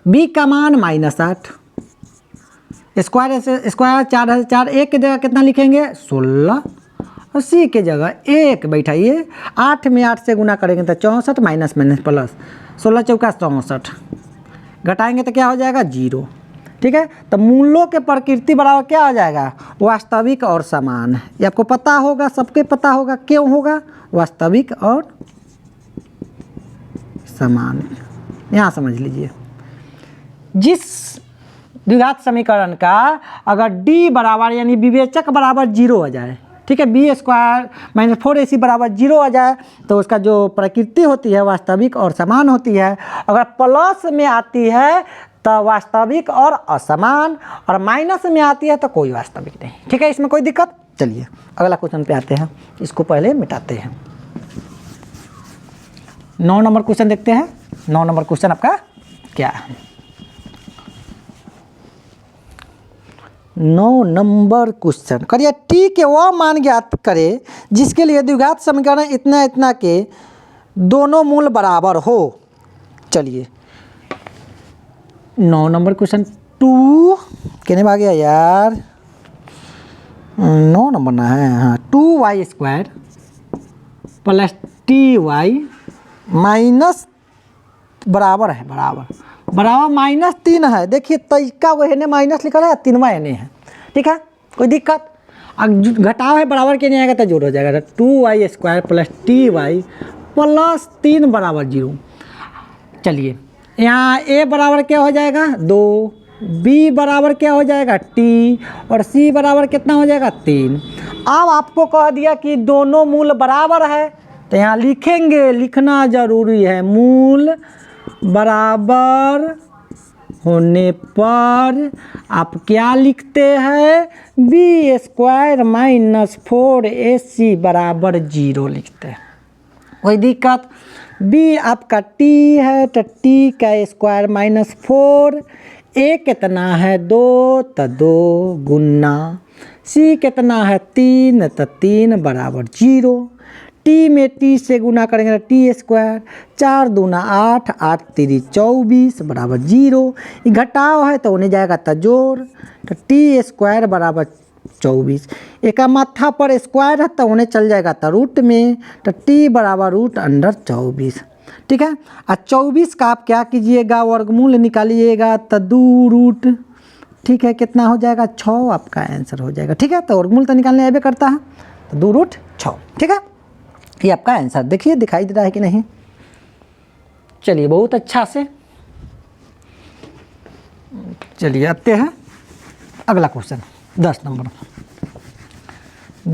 Speaker 1: b का मान -8, स्क्वायर 4 1 की जगह कितना लिखेंगे 16 और c के जगह 1 बैठाइए। 8 में 8 से गुना करेंगे तो 64 माइनस प्लस 16 चौका 64, घटाएंगे तो क्या हो जाएगा 0। ठीक है, तो मूलों के प्रकृति बराबर क्या हो जाएगा, वास्तविक और समान। ये आपको पता होगा, सबके पता होगा, क्यों होगा, वास्तविक और समान। यहाँ समझ लीजिए, जिस द्विघात समीकरण का अगर d बराबर यानी विवेचक बराबर 0 हो जाए, ठीक है, b² - 4ac बराबर 0 हो जाए, तो उसका जो प्रकृति होती है वास्तविक और समान होती है। अगर प्लस में आती है तो वास्तविक और असमान, और माइनस में आती है तो कोई वास्तविक नहीं। ठीक है, इसमें कोई दिक्कत। चलिए अगला क्वेश्चन पे आते हैं, इसको पहले मिटाते हैं। 9 नंबर क्वेश्चन देखते हैं। 9 नंबर क्वेश्चन आपका क्या है, 9 नंबर क्वेश्चन करिए, टी के वह मान ज्ञात करे जिसके लिए द्विघात समीकरण इतना इतना के दोनों मूल बराबर हो। चलिए 9 नंबर क्वेश्चन 2 कहने में आ गया यार, 9 नंबर ना है, हाँ, 2y² प्लस ty माइनस बराबर है, बराबर -3 है। देखिए तैका वो एने माइनस लिखा है, 3वां एने है। ठीक है, कोई दिक्कत। अब घटाव है बराबर के नहीं आएगा तो जोड़ हो जाएगा, 2y² प्लस ty प्लस 3 बराबर 0। चलिए यहाँ a बराबर क्या हो जाएगा 2, b बराबर क्या हो जाएगा t और c बराबर कितना हो जाएगा 3। अब आपको कह दिया कि दोनों मूल बराबर है, तो यहाँ लिखेंगे, लिखना जरूरी है, मूल बराबर होने पर आप क्या लिखते हैं, b² - 4ac बराबर 0 लिखते हैं। कोई दिक्कत। b आपका t है तो t का स्क्वायर -4, a कितना है 2 तो 2 गुना, c कितना है 3 तो 3 बराबर 0। t में t से गुना करेंगे तो t², 4 दूना 8, 8 3 24 बराबर 0। ये घटाव है तो उन्हें जाएगा तो जोड़, तो t² बराबर 24। एक माथा पर स्क्वायर है तो उन्हें चल जाएगा तो रूट में, तो t बराबर √24। ठीक है, और 24 का आप क्या कीजिएगा, वर्गमूल निकालिएगा तो 2 ठीक है, कितना हो जाएगा 6 आपका आंसर हो जाएगा। ठीक है, तो वर्गमूल तो निकालने आवे करता है, तो 2√6। ठीक है, ये आपका आंसर देखिए, दिखाई दे रहा है कि नहीं। चलिए बहुत अच्छा से, चलिए आते हैं अगला क्वेश्चन 10 नंबर।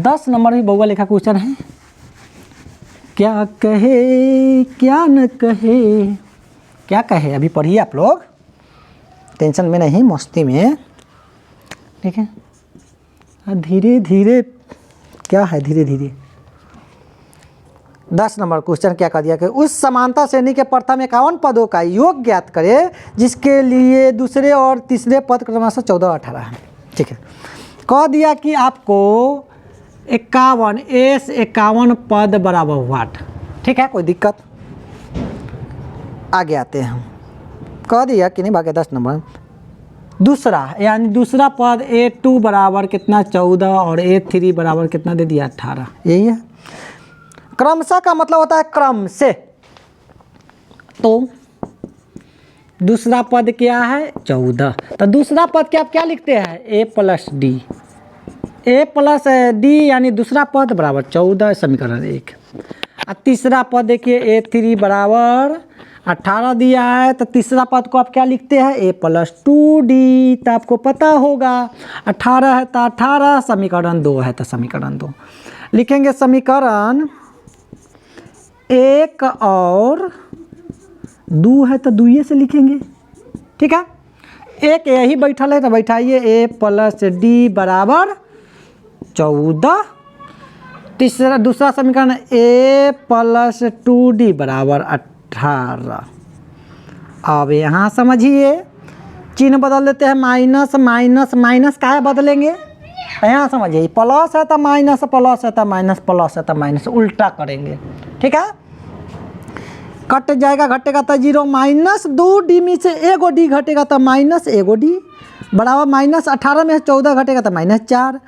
Speaker 1: 10 नंबर भी बहुआ लेखा क्वेश्चन है। क्या कहे क्या न कहे, क्या कहे अभी पढ़िए आप लोग। टेंशन में नहीं, मस्ती में, ठीक है। धीरे धीरे क्या है, धीरे धीरे। 10 नंबर क्वेश्चन क्या कर दिया कि उस समानता श्रेणी के प्रथम 51 पदों का योग ज्ञात करें जिसके लिए दूसरे और तीसरे पद क्रमशः 14 और 18 है, ठीक है। कह दिया कि आपको 51 पद बराबर वाट, ठीक है, कोई दिक्कत। आगे आते हैं हम, कह दिया कि नहीं भागे 10 नंबर दूसरा, यानी दूसरा पद A2 बराबर कितना 14 और A3 बराबर कितना दे दिया 18, यही है। क्रमशः का मतलब होता है क्रम से, तो दूसरा पद क्या है 14, तो दूसरा पद के आप क्या लिखते हैं A प्लस डी यानी दूसरा पद बराबर 14, समीकरण 1। और तीसरा पद देखिए A3 बराबर 18 दिया है, तो तीसरा पद को आप क्या लिखते हैं A प्लस 2D, तो आपको पता होगा 18 है तो 18, समीकरण 2 है तो समीकरण 2 लिखेंगे। समीकरण 1 और 2 है तो 2 से लिखेंगे, ठीक है। एक यही बैठल है तो बैठाइए A प्लस डी बराबर 14, दूसरा समीकरण A प्लस 2D बराबर 18। अब यहाँ समझिए चिन्ह बदल देते हैं, माइनस माइनस माइनस काहे बदलेंगे, यहाँ समझिए प्लस है तो माइनस, प्लस है तो माइनस, प्लस है तो माइनस, उल्टा करेंगे, ठीक है। कट जाएगा, घटेगा तो 0, माइनस 2D में से एगो डी घटेगा तो माइनस एगो डी बराबर माइनस 18 में से 14 घटेगा तो माइनस 4,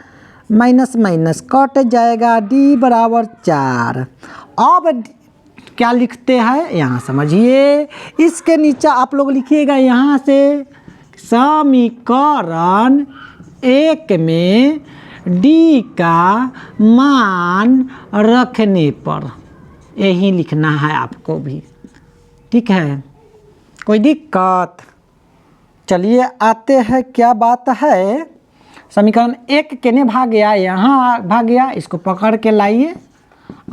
Speaker 1: माइनस माइनस कट जाएगा, डी बराबर 4। अब क्या लिखते हैं यहाँ समझिए, इसके नीचे आप लोग लिखिएगा यहाँ से समीकरण 1 में डी का मान रखने पर, यही लिखना है आपको भी, ठीक है, कोई दिक्कत। चलिए आते हैं, क्या बात है, समीकरण 1 केने भाग गया, यहाँ भाग गया, इसको पकड़ के लाइए,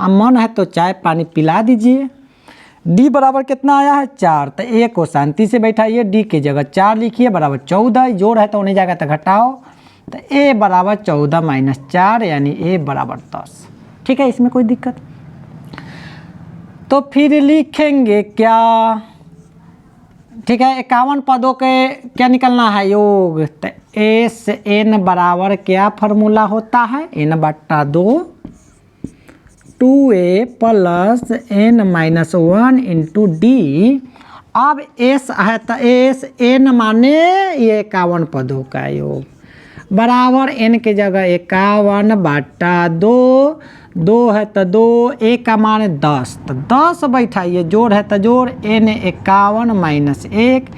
Speaker 1: अब मन है तो चाय पानी पिला दीजिए। डी बराबर कितना आया है 4, तो ए को शांति से बैठाइए, डी की जगह 4 लिखिए बराबर 14, जोड़ है तो उन्हीं जगह तो घटाओ, तो ए बराबर 14 माइनस 4 यानी ए बराबर 10, ठीक है, इसमें कोई दिक्कत। तो फिर लिखेंगे क्या, ठीक है, 51 पदों के क्या निकलना है योग, तो एस एन बराबर क्या फार्मूला होता है, n बट्टा 2 2a plus n minus 1 into D. अब एस है तो एस एन माने ये 51 पदों का योग बराबर n के जगह 51 बट्टा 2, 2 है तो 2, a का मान 10 तो 10 बैठाइए, जोड़ है तो जोड़, n 51 माइनस 1,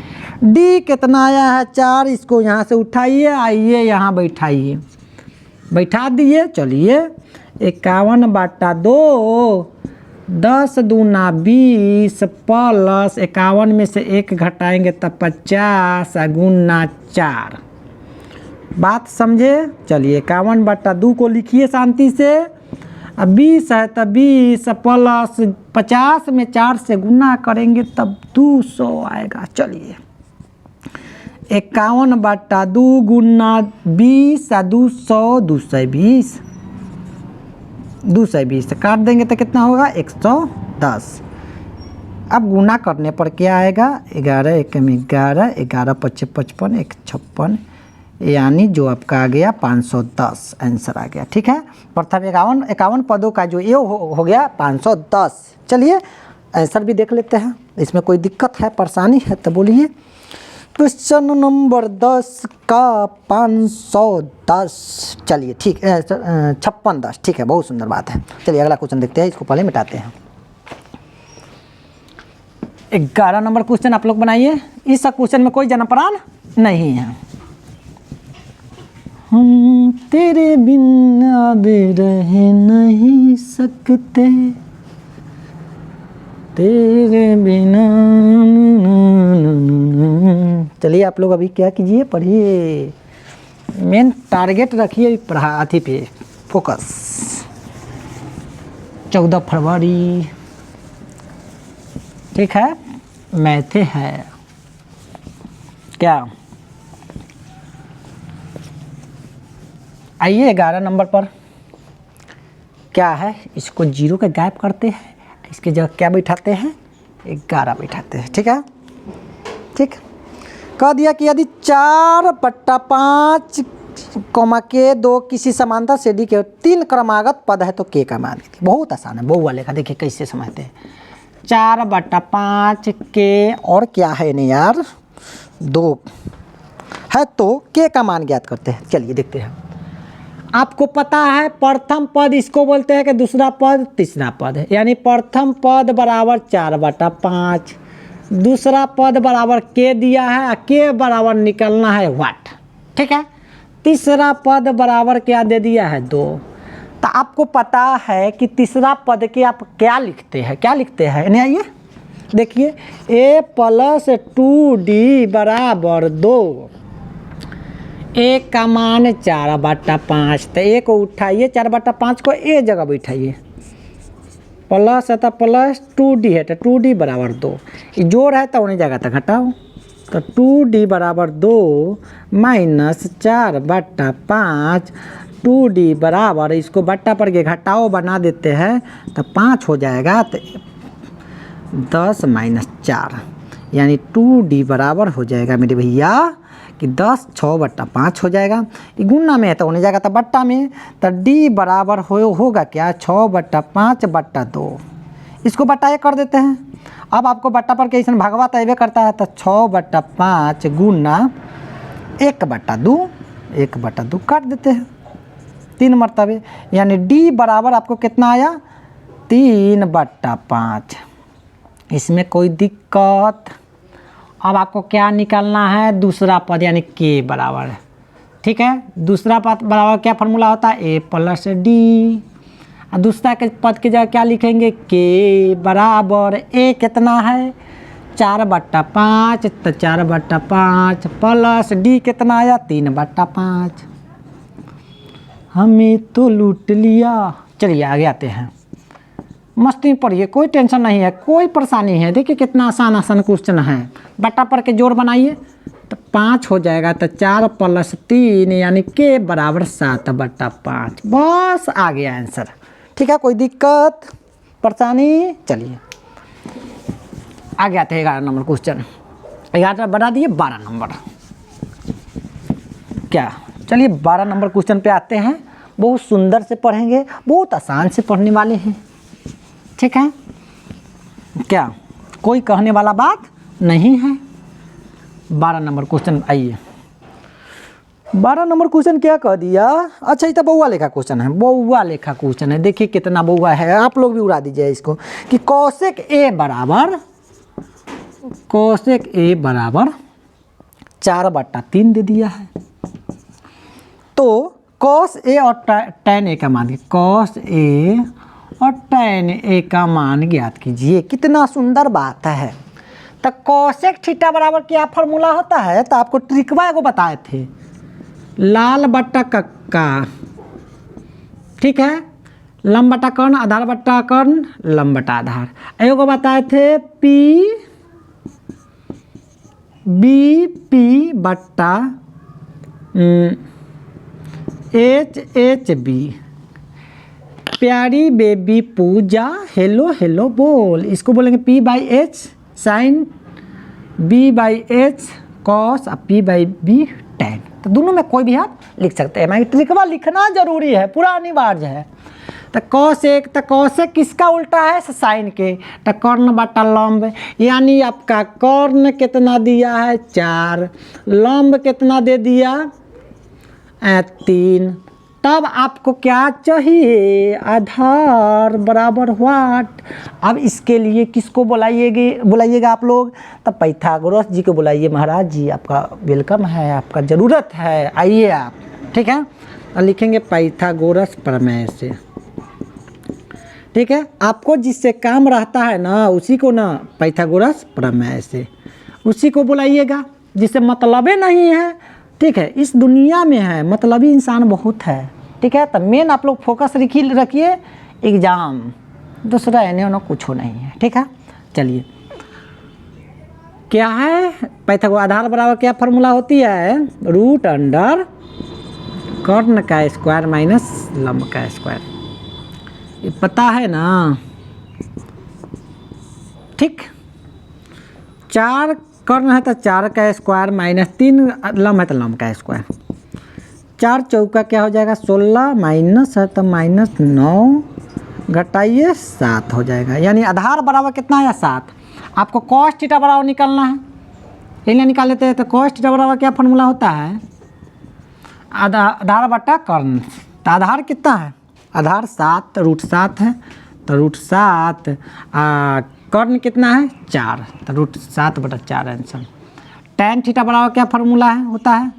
Speaker 1: डी कितना आया है 4, इसको यहाँ से उठाइए, आइए यहाँ बैठाइए, बैठा दिए। चलिए 51 बट्टा 2, 10 दूना 20 प्लस 51 में से 1 घटाएंगे तो 50 गुना 4, बात समझे। चलिए 51 बट्टा 2 को लिखिए शांति से, अब 20 है तो 20 प्लस 50 में 4 से गुना करेंगे तब 200 आएगा। चलिए 51 बट्टा 2 गुना 20 200, 220, 220 काट देंगे तो कितना होगा 110। अब गुना करने पर क्या आएगा, 11 1 में 11, 11 5 55, 1 56, यानी जो आपका आ गया 510 आंसर आ गया, ठीक है। प्रथम 51 पदों का जो ये हो गया 510। चलिए आंसर भी देख लेते हैं, इसमें कोई दिक्कत है, परेशानी है तो बोलिए। क्वेश्चन नंबर 10 का 510, चलिए ठीक है, 56 10, ठीक है, बहुत सुंदर बात है। चलिए अगला क्वेश्चन देखते हैं, इसको पहले मिटाते हैं। 11 नंबर क्वेश्चन आप लोग बनाइए, इस क्वेश्चन में कोई जनपरान नहीं है। हम तेरे बिन अब रह नहीं सकते, तेरे बिना। चलिए आप लोग अभी क्या कीजिए, पढ़िए, मेन टारगेट रखिए पढ़ाई पे फोकस। 14 फरवरी, ठीक है, मैथे है क्या, आइए 11 नंबर पर क्या है, इसको 0 के गायब करते हैं, इसके जगह क्या बैठाते हैं, 11 बैठाते हैं। ठीक है, ठीक। कह दिया कि यदि 4/5 के 2 किसी समांतर श्रेणी के 3 क्रमागत पद है तो के का मान। बहुत आसान है, बहुआ लेखा। देखिए कैसे समझते हैं। 4/5 के और क्या है नहीं यार, 2 है तो के का मान ज्ञात करते हैं। चलिए देखते हैं। आपको पता है प्रथम पद इसको बोलते हैं कि दूसरा पद तीसरा पद है, यानी प्रथम पद बराबर 4/5, दूसरा पद बराबर के दिया है, के बराबर निकलना है वाट। ठीक है, तीसरा पद बराबर क्या दे दिया है 2। तो आपको पता है कि तीसरा पद के आप क्या लिखते हैं, क्या लिखते हैं, नहीं आइए देखिए, a + 2d बराबर 2, ए का मान 4/5। तो ए को उठाइए, 4/5 को ए जगह बैठाइए, प्लस है तो प्लस 2d है तो 2d बराबर 2, ये जोड़ है तो उन्हीं जगह तक घटाओ। तो 2d बराबर 2 माइनस 4/5, 2d बराबर, इसको बट्टा पर के घटाओ बना देते हैं तो 5 हो जाएगा। तो 10 - 4 यानी 2d बराबर हो जाएगा मेरे भैया कि 10 6/5 हो जाएगा। ये गुणा में है तो होने जाएगा तो बट्टा में, तो d बराबर होगा क्या 6/5/2। इसको बट्टा 1 कर देते हैं। अब आपको बट्टा पर कैसे भागवा तयबे करता है, तो 6/5 गुना 1/2, 1/2 काट देते हैं 3 मरतबे, यानी d बराबर आपको कितना आया 3/5। इसमें कोई दिक्कत। अब आपको क्या निकालना है, दूसरा पद यानी के बराबर। ठीक है, दूसरा पद बराबर क्या फार्मूला होता है, a + d। दूसरा के पद की जगह क्या लिखेंगे, के बराबर a कितना है 4/5, तो 4/5 प्लस d कितना आया 3/5। हमें तो लूट लिया। चलिए आगे आते हैं, मस्ती पढ़िए, कोई टेंशन नहीं है, कोई परेशानी है। देखिए कितना आसान आसान क्वेश्चन है। बट्टा पर के जोड़ बनाइए तो 5 हो जाएगा, तो 4 + 3 यानी के बराबर 7/5। बस आ गया आंसर। ठीक है, कोई दिक्कत परेशानी। चलिए आगे आते हैं 11 नंबर क्वेश्चन। 11 बना दिए, 12 नंबर क्या। चलिए 12 नंबर क्वेश्चन पे आते हैं। बहुत सुंदर से पढ़ेंगे, बहुत आसान से पढ़ने वाले हैं। ठीक है, क्या कोई कहने वाला बात नहीं है। 12 नंबर क्वेश्चन आइए। 12 नंबर क्वेश्चन क्या कह दिया, अच्छा ये तो बउआ लेखा क्वेश्चन है, बउआ लेखा क्वेश्चन है। देखिए कितना बउआ है, आप लोग भी उड़ा दीजिए इसको कि कोसेक ए बराबर 4/3 दे दिया है। तो कॉस ए और टैन ए का मान, कॉस ए और टैन ए का मान ज्ञात कीजिए। कितना सुंदर बात है। तो कोसेक थीटा बराबर क्या फार्मूला होता है, तो आपको ट्रिकवा एगो बताए थे, लाल बट्टा कक्का। ठीक है, लंब बट्टा कर्ण, आधार बट्टा कर्ण, लंब बट्टा आधार। एगो बताए थे बी बट्टा HB। प्यारी बेबी पूजा हेलो हेलो बोल, इसको बोलेंगे P/H साइन, B/H कॉस और P/B टैन। तो दोनों में कोई भी आप लिख सकते हैं, मैं ट्रिकवा लिखना जरूरी है, पूरा अनिवार्य है। तो कोसेक, तो कोसेक किसका उल्टा है, साइन के। तो कर्ण बटा लंब, यानी आपका कर्ण कितना दिया है 4, लंब कितना दे दिया 3। तब आपको क्या चाहिए, आधार बराबर व्हाट। अब इसके लिए किसको बुलाइएगा आप लोग, तो पाइथागोरस जी को बुलाइए। महाराज जी आपका वेलकम है, आपका ज़रूरत है, आइए आप। ठीक है, और लिखेंगे पाइथागोरस प्रमेय से। ठीक है, आपको जिससे काम रहता है ना उसी को ना पाइथागोरस प्रमेय से उसी को बुलाइएगा, जिससे मतलबे नहीं है। ठीक है, इस दुनिया में है मतलबी इंसान बहुत है। ठीक है, तो मेन आप लोग फोकस रखिए एग्जाम, दूसरा एने ओने कुछ नहीं है। ठीक है, चलिए क्या है पाइथागोरस आधार बराबर क्या फार्मूला होती है, √√2 कर्ण का स्क्वायर माइनस लंब का स्क्वायर, ये पता है ना। ठीक, 4 कर्ण है तो 4 का स्क्वायर माइनस 3 लंब है तो लंब का स्क्वायर। 4 चौका क्या हो जाएगा 16 माइनस है तो माइनस 9 घटाइए 7 हो जाएगा। यानी आधार बराबर कितना है 7। आपको कॉस थीटा बराबर निकालना है, इन्हें निकाल लेते हैं। तो कॉस थीटा बराबर क्या फॉर्मूला होता है, आधार बटा कर्ण। तो आधार कितना है, आधार 7 √7 है, तो √7 कर्ण कितना है 4, तो √7/4 आंसर। tan थीटा बराबर क्या फार्मूला है होता है,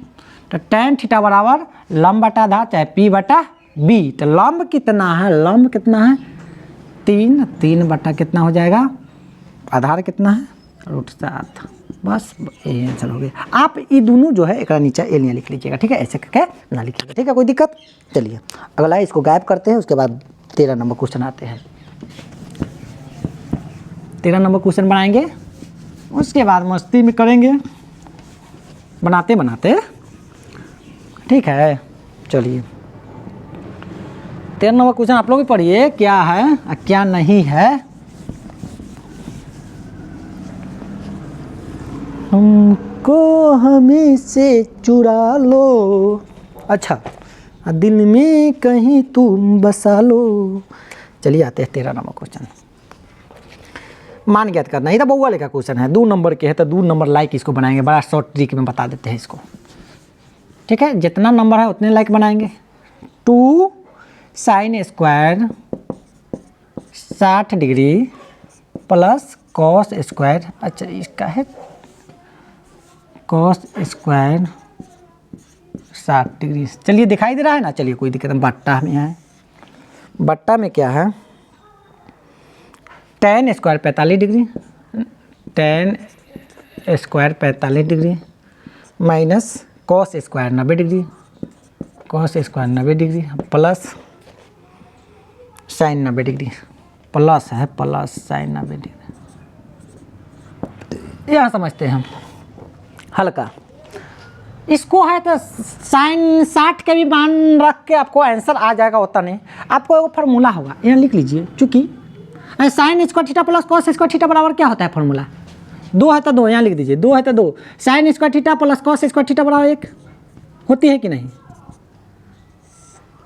Speaker 1: तो tan थीटा बराबर लंब बटा आधार चाहे P/B। तो लंब कितना है, लंब कितना है 3 बटा कितना हो जाएगा, आधार कितना है √7। बस ये आंसर हो गया। आप ये दोनों जो है एक नीचे एलियाँ लिख लीजिएगा, ठीक है, ऐसे करके ना लिखिएगा, ठीक है, कोई दिक्कत। चलिए अगला इसको गायब करते हैं, उसके बाद 13 नंबर क्वेश्चन आते हैं। 13 नंबर क्वेश्चन बनाएंगे, उसके बाद मस्ती में करेंगे बनाते बनाते, ठीक है। चलिए 13 नंबर क्वेश्चन आप लोग भी पढ़िए, क्या है और क्या नहीं है। हमको हमें से चुरा लो, अच्छा दिल में कहीं तुम बसा लो। चलिए आते हैं 13 नंबर क्वेश्चन। मान ज्ञात करना, ये तो बउआ लेखा क्वेश्चन है, 2 नंबर के है तो 2 नंबर लाइक इसको बनाएंगे, बड़ा शॉर्ट ट्रिक में बता देते हैं इसको, ठीक है। जितना नंबर है उतने लाइक बनाएंगे। 2 sin square 60 degree plus cos square, अच्छा इसका है कॉस स्क्वायर 60 डिग्री। चलिए दिखाई दे रहा है ना, चलिए कोई दिक्कत नहीं। बट्टा में है, बट्टा में क्या है tan square 45 degree, tan square 45 degree minus cos square 90 degree, cos square 90 degree plus sign 90 degree, plus है प्लस साइन 90 डिग्री। यहाँ समझते हैं हम हल्का, इसको है तो साइन 60 के भी मान रख के आपको आंसर आ जाएगा, होता नहीं। आपको एक फार्मूला होगा, यहाँ लिख लीजिए, चूँकि sine square theta plus cos square theta बराबर क्या होता है फार्मूला, 2 है तो 2, यहाँ लिख दीजिए 2 है तो 2, sine square theta plus cos square theta बराबर 1 होती है कि नहीं,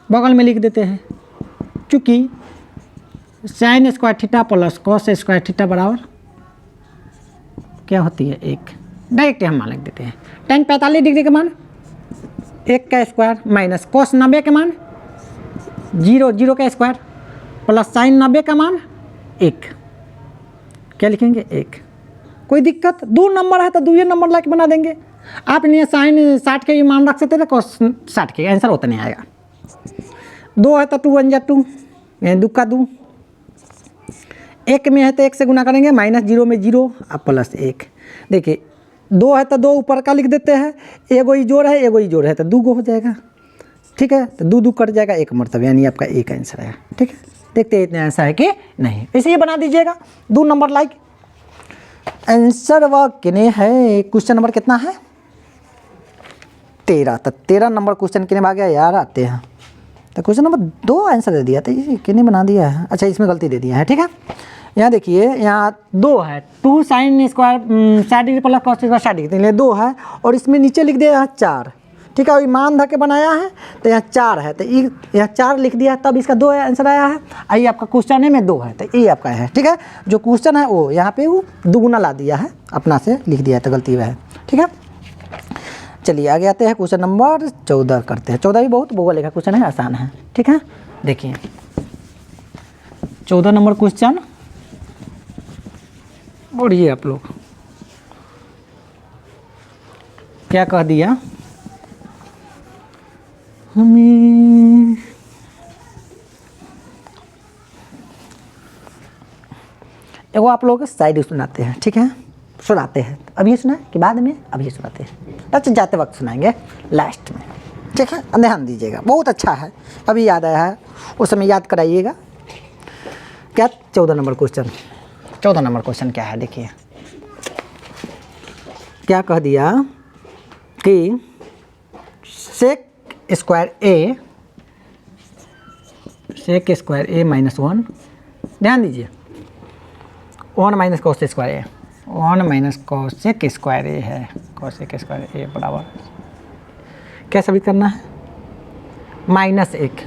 Speaker 1: बगल में लिख देते हैं। चूँकि sine square theta plus cos square theta बराबर क्या होती है 1, डायरेक्ट हम मान लिख देते हैं। tan 45 डिग्री का मान 1 का स्क्वायर माइनस कॉस 90 का मान 0 का स्क्वायर प्लस साइन 90 का मान 1, क्या लिखेंगे 1। कोई दिक्कत, 2 नंबर है तो 2 नंबर लाइक बना देंगे। आप नहीं साइन 60 के भी मान रख सकते थे, कॉस 60 के आंसर होता नहीं आएगा। 2 है तो 2 1 जा 2, 2 का 2, 1 में है तो 1 से गुना करेंगे, माइनस 0 में 0 और प्लस 1। देखिए 2 है तो 2 ऊपर का लिख देते हैं, एगो ही जोड़ है एगो ही जोड़ है तो 2 गो हो जाएगा, ठीक है। तो 2 कट जाएगा 1 मरतब, यानी आपका 1 आंसर है, ठीक है। देखते हैं इतना आंसर है कि नहीं, इसे बना दीजिएगा 2 नंबर लाइक। आंसर वह किने है, क्वेश्चन नंबर कितना है 13। तो 13 नंबर क्वेश्चन किने आ गया यार, आते हैं। तो क्वेश्चन नंबर 2 आंसर दे दिया था, ये किने बना दिया है, अच्छा इसमें गलती दे दिया है, ठीक है। यहाँ देखिए यहाँ 2 है, 2 sine square 60 degree plus cos square 60 degree, 2 है और इसमें नीचे लिख दिया यहाँ 4, ठीक है। मान धर के बनाया है तो यहाँ 4 है, तो यहाँ 4 लिख दिया है, तब इसका 2 आंसर आया है। आइए आपका क्वेश्चन है में 2 है, तो ये आपका है, ठीक है। जो क्वेश्चन है वो यहाँ पे वो दुगुना ला दिया है, अपना से लिख दिया है तो गलती हुआ है, ठीक है। चलिए आगे आते हैं, क्वेश्चन नंबर 14 करते हैं। 14 भी बहुत भूगोल लेखा क्वेश्चन है, आसान है, ठीक है। देखिए 14 नंबर क्वेश्चन पढ़िए आप लोग, क्या कह दिया हमें, एगो आप लोग साइड सुनाते हैं, ठीक है, सुनाते हैं। अभी सुना कि बाद में, अभी सुनाते हैं, अच्छा जाते वक्त सुनाएंगे लास्ट में, ठीक है। ध्यान दीजिएगा, बहुत अच्छा है, अभी याद आया है, उस समय याद कराइएगा। क्या 14 नंबर क्वेश्चन, 14 नंबर क्वेश्चन क्या है, देखिए क्या कह दिया कि सेक स्क्वायर ए, सेक स्क्वायर ए -1, ध्यान दीजिए 1 माइनस कॉस स्क्वायर ए, 1 माइनस कॉसेक स्क्वायर ए है, कॉसेक स्क्वायर ए बराबर क्या साबित करना है, -1।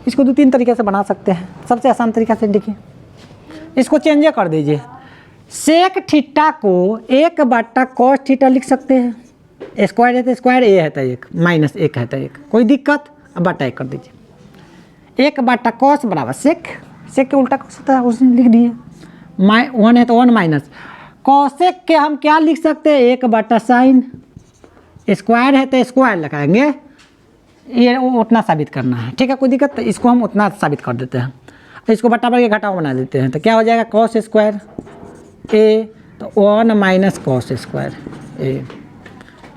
Speaker 1: इसको 2-3 तरीके से बना सकते हैं। सबसे आसान तरीका से देखिए, इसको चेंज कर दीजिए, सेक थीटा को 1/cos थीटा लिख सकते हैं, स्क्वायर है तो स्क्वायर, ए है तो 1, -1 है तो 1, कोई दिक्कत। अब बटा 1 कर दीजिए, 1/cos बराबर सेक, सेक के उल्टा cos होता है उसने लिख दिए, 1 है तो 1 माइनस कॉसेक के हम क्या लिख सकते हैं, 1/sin, स्क्वायर है तो स्क्वायर लगाएंगे, ये उतना साबित करना है, ठीक है, कोई दिक्कत। तो इसको हम उतना साबित कर देते हैं, इसको बटा के घटाव बना देते हैं, तो क्या हो जाएगा cos स्क्वायर ए, तो 1 माइनस कॉस स्क्वायर ए,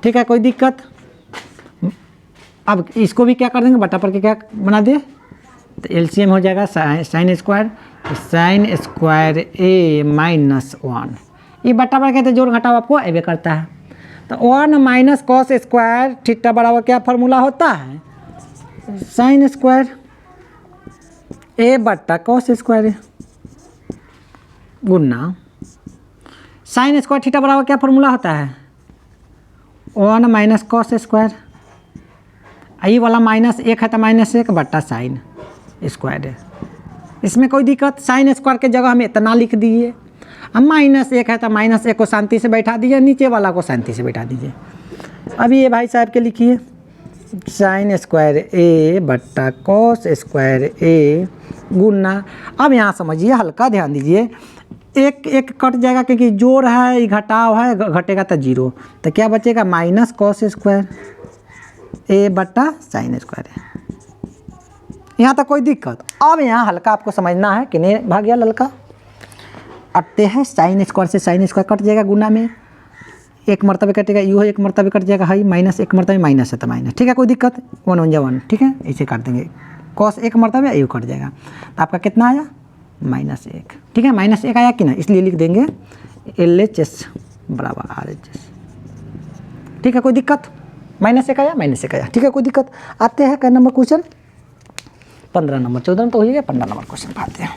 Speaker 1: ठीक है, कोई दिक्कत। अब इसको भी क्या कर देंगे, बटा के क्या बना दे, तो एलसीएम हो जाएगा साइन स्क्वायर, साइन स्क्वायर ए -1, ये बटा के तो जोड़ घटाव आपको अवे करता है। तो 1 माइनस कॉस स्क्वायर थीटा बराबर क्या फार्मूला होता है, साइन स्क्वायर ए बट्टा कॉस स्क्वायर गुना साइन स्क्वायर थीटा बराबर क्या फार्मूला होता है, 1 माइनस कॉस स्क्वायर, ये वाला -1 है तो -1 बट्टा साइन स्क्वायर है, इसमें कोई दिक्कत। साइन स्क्वायर के जगह हम इतना लिख दिए, अब -1 है तो -1 को शांति से बैठा दीजिए, नीचे वाला को शांति से बैठा दीजिए। अभी ये भाई साहब के लिखिए, साइन स्क्वायर ए बट्टा कॉस स्क्वायर ए गुना, अब यहाँ समझिए, हल्का ध्यान दीजिए, एक कट जाएगा क्योंकि जोड़ है, घटाव है, घटेगा तो 0, तो क्या बचेगा माइनस कॉस स्क्वायर ए बट्टा साइन स्क्वायर है। यहाँ तक कोई दिक्कत। अब यहाँ हल्का आपको समझना है कि नहीं भाग गया ललका, अटते हैं साइन स्क्वायर से साइन स्क्वायर कट जाएगा, गुना में 1 मरतबे कटेगा, यू है 1 मरतबे कट जाएगा, हाई -1 मरतबे माइनस है तो माइनस, ठीक है, कोई दिक्कत। 1 1 जा 1, ठीक है, इसे काट देंगे, कॉस 1 मरतबे यू कट जाएगा, तो आपका कितना आया -1, ठीक है, -1 आया कि ना, इसलिए लिख देंगे LHS बराबर RHS, ठीक है, कोई दिक्कत। -1 आया, -1 आया, ठीक है, कोई दिक्कत। आते हैं कै नंबर क्वेश्चन, 15 नंबर, 14 तो हो गया, 15 नंबर क्वेश्चन पढ़ते हैं।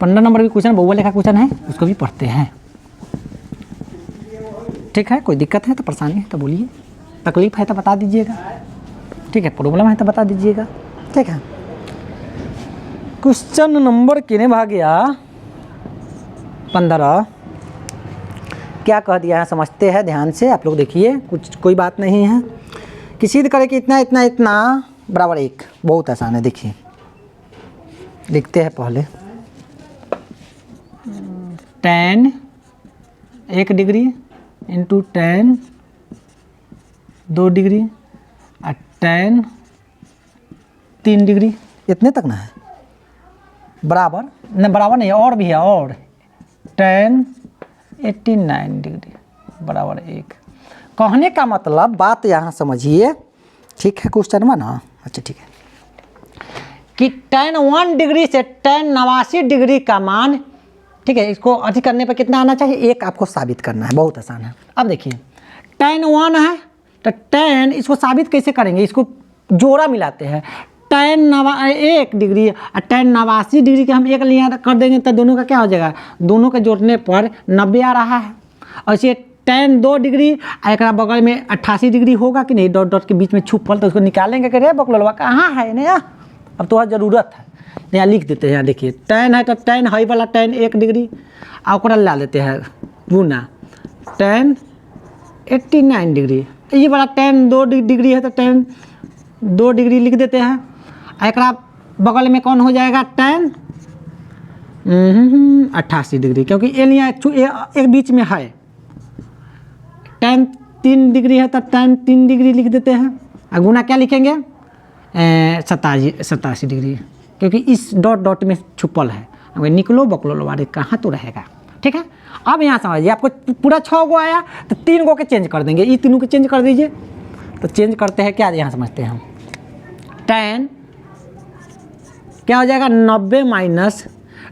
Speaker 1: 15 नंबर भी क्वेश्चन बहुवचन लेखा क्वेश्चन है, उसको भी पढ़ते हैं, ठीक है, कोई दिक्कत है तो परेशानी है तो बोलिए, तकलीफ है तो बता दीजिएगा, ठीक है, प्रॉब्लम है तो बता दीजिएगा, ठीक है। क्वेश्चन नंबर किने भाग गया 15, क्या कह दिया है समझते हैं ध्यान से, आप लोग देखिए, कुछ कोई बात नहीं है कि सिद्ध करें कि इतना इतना इतना बराबर 1, बहुत आसान है। देखिए लिखते हैं पहले, tan 1 degree into tan 2 degree और tan 3 डिग्री, इतने तक ना है, बराबर न, बराबर नहीं, और भी है, और tan 89 डिग्री बराबर 1। कहने का मतलब बात यहाँ समझिए, ठीक है, क्वेश्चन में ना, अच्छा ठीक है, कि tan 1 डिग्री से tan 89 डिग्री का मान, ठीक है, इसको अधिक करने पर कितना आना चाहिए, 1 आपको साबित करना है, बहुत आसान है। अब देखिए tan 1 है तो tan, इसको साबित कैसे करेंगे, इसको जोड़ा मिलाते हैं, tan 1 डिग्री और tan 89 डिग्री के हम 1 लिया कर देंगे तो दोनों का क्या हो जाएगा, दोनों के जोड़ने पर 90 आ रहा है। और इसे tan 2 डिग्री एक बगल में 88 डिग्री होगा कि नहीं, डॉट डॉट के बीच में छुपल, तो उसको निकालेंगे कि रे बकलवा कहाँ है नया, अब तो ज़रूरत है, यहाँ लिख देते हैं। यहाँ देखिए tan है तो tan हाई वाला tan 1 डिग्री, और ओकरा ला लेते हैं गुना tan 89 डिग्री, ये वाला tan 2 डिग्री है तो tan 2 डिग्री लिख देते हैं, एक बगल में कौन हो जाएगा tan 88 डिग्री, क्योंकि एलिया एक बीच में है, tan 3 डिग्री है तो tan 3 डिग्री लिख देते हैं, और गुना क्या लिखेंगे 87 डिग्री, क्योंकि इस डॉट डॉट में छुपल है, अगर निकलो बकलो वाले कहाँ तो रहेगा, ठीक है। अब यहाँ समझिए, आपको पूरा 6 गो आया तो 3 गो के चेंज कर देंगे, ये तीनों के चेंज कर दीजिए। तो चेंज करते हैं क्या, यहाँ समझते हैं हम, tan क्या हो जाएगा 90 माइनस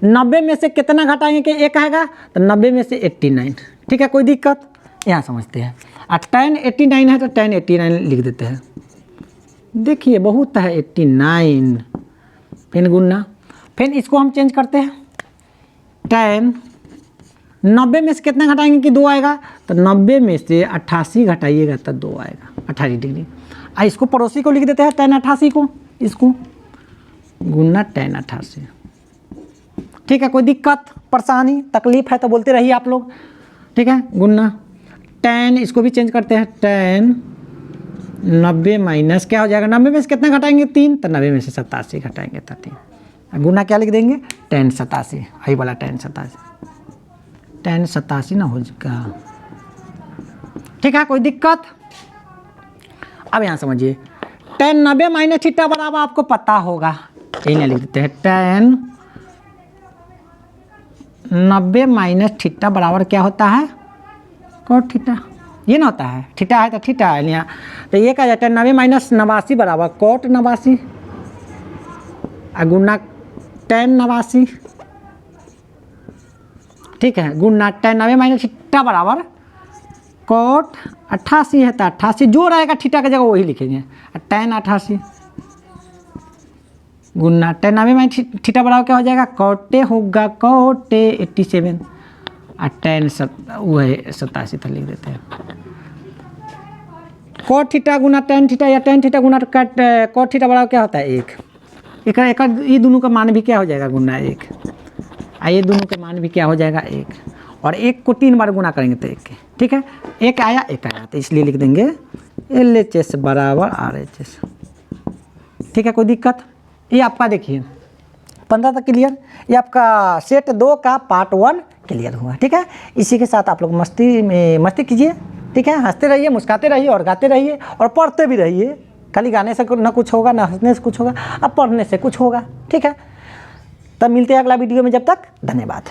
Speaker 1: 90 में से कितना घटाएंगे कि 1 आएगा, तो 90 में से 89, ठीक है, कोई दिक्कत, यहाँ समझते हैं। और tan 89 है तो tan 89 लिख देते हैं। देखिए बहुत है 89, फिर गुना, फिर इसको हम चेंज करते हैं। tan 90 में से कितना घटाएंगे कि 2 आएगा, तो 90 में से 88 घटाइएगा तो 2 आएगा, 88 डिग्री। इसको पड़ोसी को लिख देते हैं tan 88 को, इसको गुना tan 88। ठीक है, कोई दिक्कत परेशानी तकलीफ है तो बोलते रहिए आप लोग। ठीक है, गुना tan, इसको भी चेंज करते हैं, tan 90 माइनस क्या हो जाएगा, 90 में से कितना घटाएंगे 3, तो 90 में से 87 घटाएंगे तो 3। गुना क्या लिख देंगे, tan 87, यही वाला tan 87, tan 87 ना हो जाएगा। ठीक है, कोई दिक्कत। अब यहाँ समझिए, tan 90 माइनस थीटा बराबर आपको पता होगा, यही ना लिख देते हैं, tan 90 माइनस थीटा बराबर क्या होता है, cot थीटा। ये ना होता है, थीटा है तो थीटा है यहाँ, तो ये क्या जाता है 90 माइनस 89 बराबर cot 89 गुना tan 89। ठीक है, गुना tan 90 माइनस थीटा बराबर cot 88 है तो 88 जो रहेगा थीटा की जगह वही लिखेंगे, tan 88 गुना tan 90 माइनस थीटा बराबर क्या हो जाएगा, cot होगा cot 87 और tan वही 87 तो लिख देते हैं। cot थीटा गुना tan थीटा या tan थीटा गुना cot थीटा बराबर क्या होता है, एक ये दोनों का मान भी क्या हो जाएगा, गुना 1, ये दोनों के मान भी क्या हो जाएगा 1, और 1 को 3 बार गुना करेंगे तो 1 के। ठीक है, 1 आया तो इसलिए लिख देंगे LHS बराबर RHS। ठीक है, कोई दिक्कत। ये आपका देखिए 15 तक क्लियर, ये आपका सेट 2 का पार्ट 1 क्लियर हुआ। ठीक है, इसी के साथ आप लोग मस्ती कीजिए। ठीक है, हंसते रहिए, मुस्कुराते रहिए और गाते रहिए और पढ़ते भी रहिए। खाली गाने से ना कुछ होगा, ना हंसने से कुछ होगा, अब पढ़ने से कुछ होगा। ठीक है, तब मिलते हैं अगला वीडियो में, जब तक धन्यवाद।